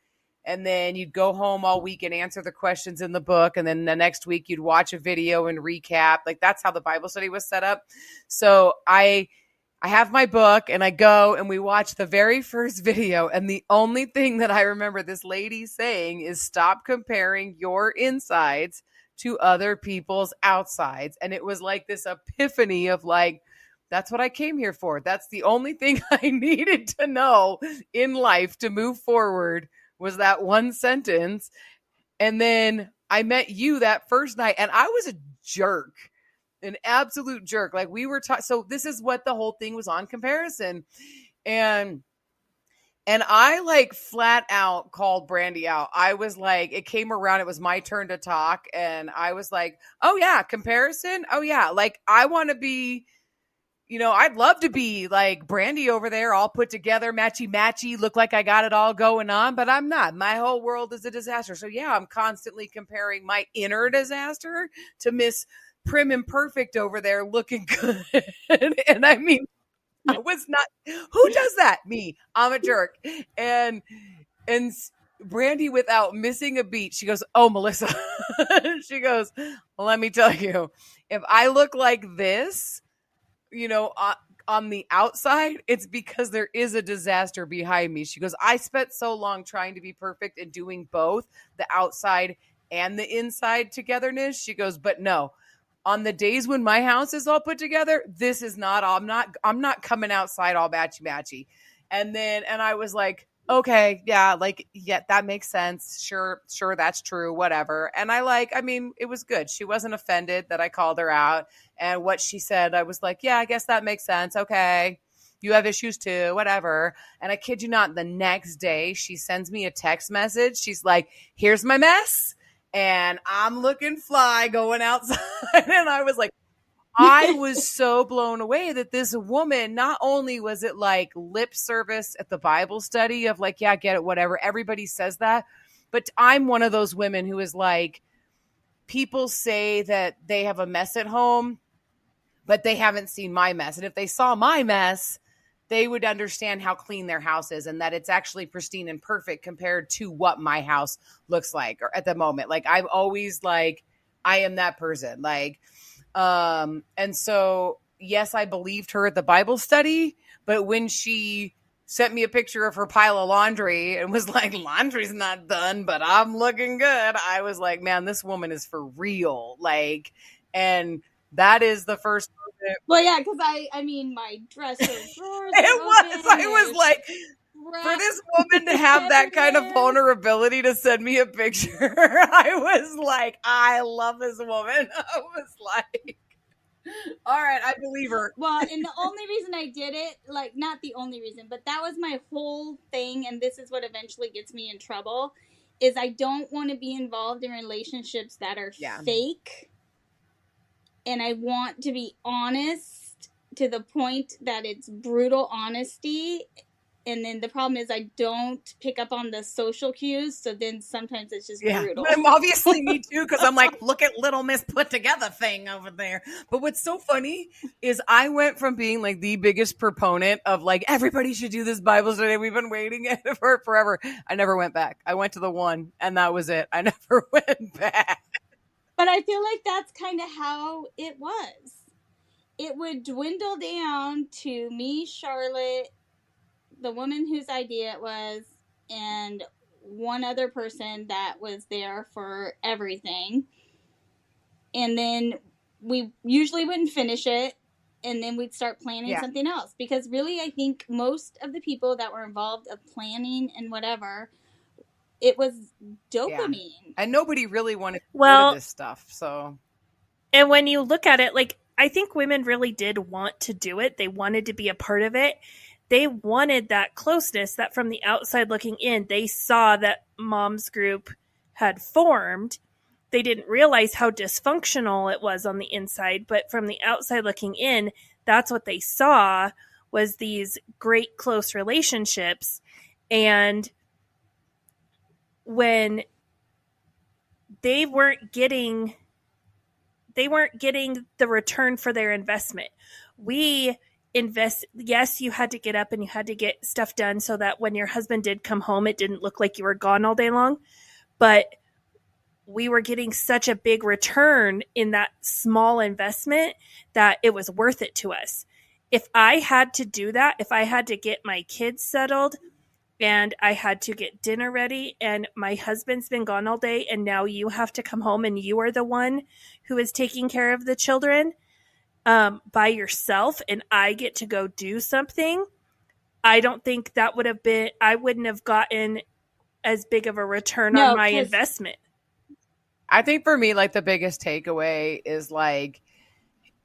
and then you'd go home all week and answer the questions in the book. And then the next week you'd watch a video and recap. Like that's how the Bible study was set up. So I have my book and I go and we watch the very first video. And the only thing that I remember this lady saying is stop comparing your insides to other people's outsides. And it was like this epiphany of like, that's what I came here for. That's the only thing I needed to know in life to move forward, was that one sentence. And then I met you that first night and I was a jerk, an absolute jerk. Like we were so this is what the whole thing was on, comparison. And I like flat out called Brandi out. I was like, it came around, it was my turn to talk. And I was like, oh yeah, comparison. Oh yeah. Like I want to be, I'd love to be like Brandi over there, all put together, matchy, look like I got it all going on, but I'm not. My whole world is a disaster. So yeah, I'm constantly comparing my inner disaster to Miss Prim and Perfect over there looking good. And I mean, I was not, who does that? Me. I'm a jerk. And Brandi, without missing a beat, she goes, oh, Melissa, she goes, well, let me tell you, if I look like this, on the outside, it's because there is a disaster behind me. She goes, I spent so long trying to be perfect and doing both the outside and the inside togetherness. She goes, but no, on the days when my house is all put together, this is not all, I'm not coming outside all matchy. And I was like, okay, yeah, that makes sense. Sure, that's true, whatever. And it was good. She wasn't offended that I called her out. And what she said, I was like, yeah, I guess that makes sense. Okay, you have issues too, whatever. And I kid you not, the next day, she sends me a text message. She's like, here's my mess. And I'm looking fly going outside. And I was like, I was so blown away that this woman, not only was it like lip service at the Bible study of like, yeah, get it, whatever. Everybody says that. But I'm one of those women who is like, people say that they have a mess at home, but they haven't seen my mess. And if they saw my mess, they would understand how clean their house is and that it's actually pristine and perfect compared to what my house looks like or at the moment. Like I'm always like, I am that person. Like, and so, yes, I believed her at the Bible study, but when she sent me a picture of her pile of laundry and was like, laundry's not done, but I'm looking good, I was like, man, this woman is for real. Like, and that is the first moment. Well, yeah, because I mean, my dresser drawers I was like, for this woman to have that kind of vulnerability to send me a picture, I was like, I love this woman. I was like, all right, I believe her. Well, and the only reason I did it, like, not the only reason, but that was my whole thing, and this is what eventually gets me in trouble, is I don't want to be involved in relationships that are fake, and I want to be honest to the point that it's brutal honesty. And then the problem is I don't pick up on the social cues. So then sometimes it's just brutal. Obviously me too. Cause I'm like, look at little Miss put together thing over there. But what's so funny is I went from being like the biggest proponent of like, everybody should do this Bible study. We've been waiting for it forever. I never went back. I went to the one and that was it. I never went back. But I feel like that's kind of how it was. It would dwindle down to me, Charlotte, the woman whose idea it was, and one other person that was there for everything. And then we usually wouldn't finish it. and then we'd start planning Yeah. something else. Because really, I think most of the people that were involved of planning and whatever, it was dopamine. And nobody really wanted to go Well, to this stuff. So, and when you look at it, like, I think women really did want to do it. They wanted to be a part of it. They wanted that closeness that from the outside looking in, they saw that mom's group had formed. They didn't realize how dysfunctional it was on the inside, but from the outside looking in, that's what they saw was these great close relationships. And when they weren't getting the return for their investment. Yes, you had to get up and you had to get stuff done so that when your husband did come home, it didn't look like you were gone all day long. But we were getting such a big return in that small investment that it was worth it to us. If I had to do that, if I had to get my kids settled and I had to get dinner ready and my husband's been gone all day and now you have to come home and you are the one who is taking care of the children by yourself and I get to go do something, I don't think that would have been, I wouldn't have gotten as big of a return on my investment. I think for me, like the biggest takeaway is like,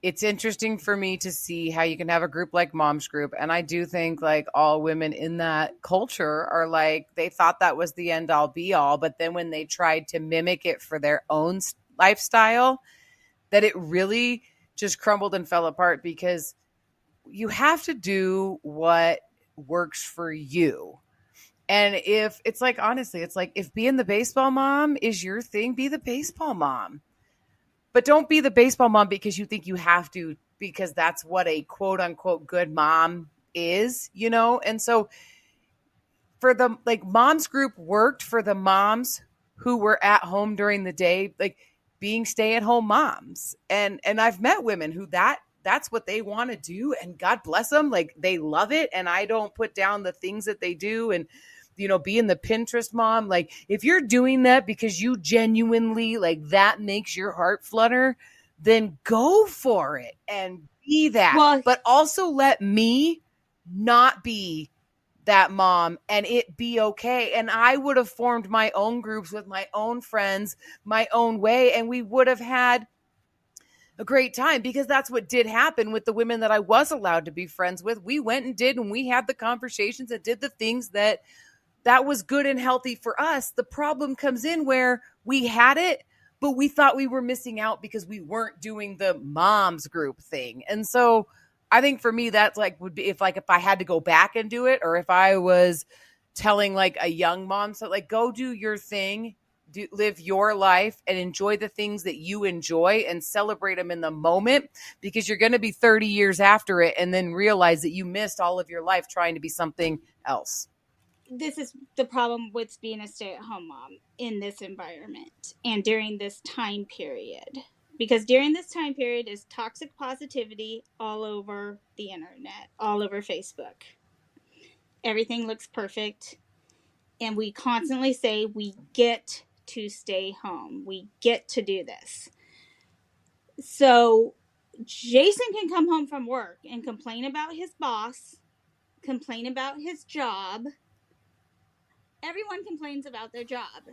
it's interesting for me to see how you can have a group like Mom's Group. And I do think like all women in that culture are like, they thought that was the end all be all. But then when they tried to mimic it for their own lifestyle, that it really just crumbled and fell apart because you have to do what works for you. And if it's like, honestly, it's like if being the baseball mom is your thing, be the baseball mom. But don't be the baseball mom because you think you have to, because that's what a quote unquote good mom is, you know? And so for the like Mom's Group worked for the moms who were at home during the day, like being stay-at-home moms. And I've met women who that's what they want to do. And God bless them. Like they love it. And I don't put down the things that they do. And you know, being the Pinterest mom, like if you're doing that because you genuinely like that makes your heart flutter, then go for it and be that. Well, but also let me not be that mom and it be okay. And I would have formed my own groups with my own friends, my own way, and we would have had a great time because that's what did happen with the women that I was allowed to be friends with. We went and did, and we had the conversations and did the things that was good and healthy for us. The problem comes in where we had it, but we thought we were missing out because we weren't doing the Mom's Group thing. And so I think for me, that's like would be if I had to go back and do it, or if I was telling like a young mom, so like go do your thing, live your life and enjoy the things that you enjoy and celebrate them in the moment, because you're going to be 30 years after it and then realize that you missed all of your life trying to be something else. This is the problem with being a stay-at-home mom in this environment and during this time period. Because during this time period is toxic positivity all over the internet, all over Facebook. Everything looks perfect. And we constantly say we get to stay home. We get to do this. So Jason can come home from work and complain about his boss, complain about his job. Everyone complains about their job.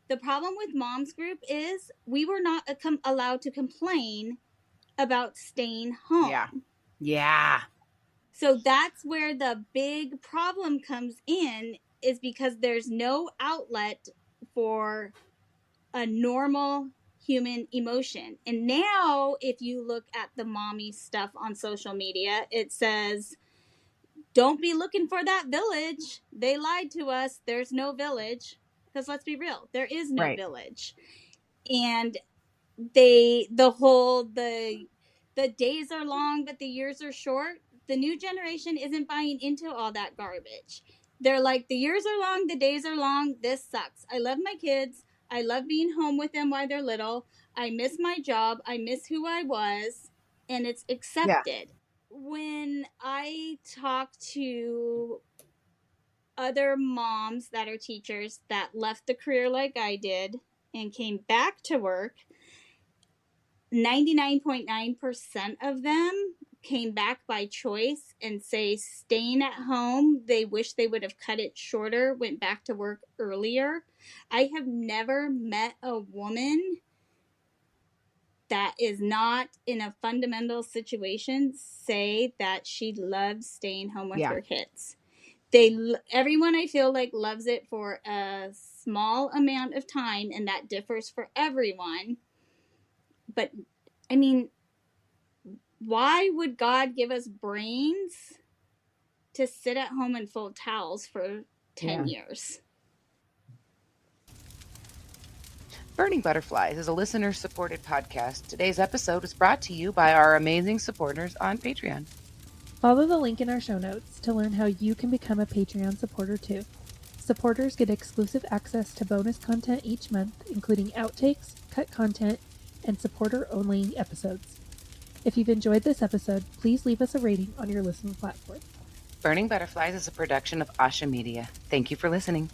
The problem with Mom's Group is we were not allowed to complain about staying home. Yeah. So that's where the big problem comes in, is because there's no outlet for a normal human emotion. And now if you look at the mommy stuff on social media, it says, don't be looking for that village. They lied to us. There's no village. Because let's be real, there is no village. And the days are long, but the years are short. The new generation isn't buying into all that garbage. They're like, the years are long, the days are long. This sucks. I love my kids. I love being home with them while they're little. I miss my job. I miss who I was. And it's accepted. Yeah. When I talk to other moms that are teachers that left the career like I did and came back to work, 99.9% of them came back by choice and say staying at home, they wish they would have cut it shorter, went back to work earlier. I have never met a woman that is not in a fundamental situation say that she loves staying home with her kids. Everyone I feel like loves it for a small amount of time, and that differs for everyone. But I mean, why would God give us brains to sit at home and fold towels for 10 years? Burning Butterflies is a listener-supported podcast. Today's episode was brought to you by our amazing supporters on Patreon. Follow the link in our show notes to learn how you can become a Patreon supporter too. Supporters get exclusive access to bonus content each month, including outtakes, cut content, and supporter-only episodes. If you've enjoyed this episode, please leave us a rating on your listening platform. Burning Butterflies is a production of Asha Media. Thank you for listening.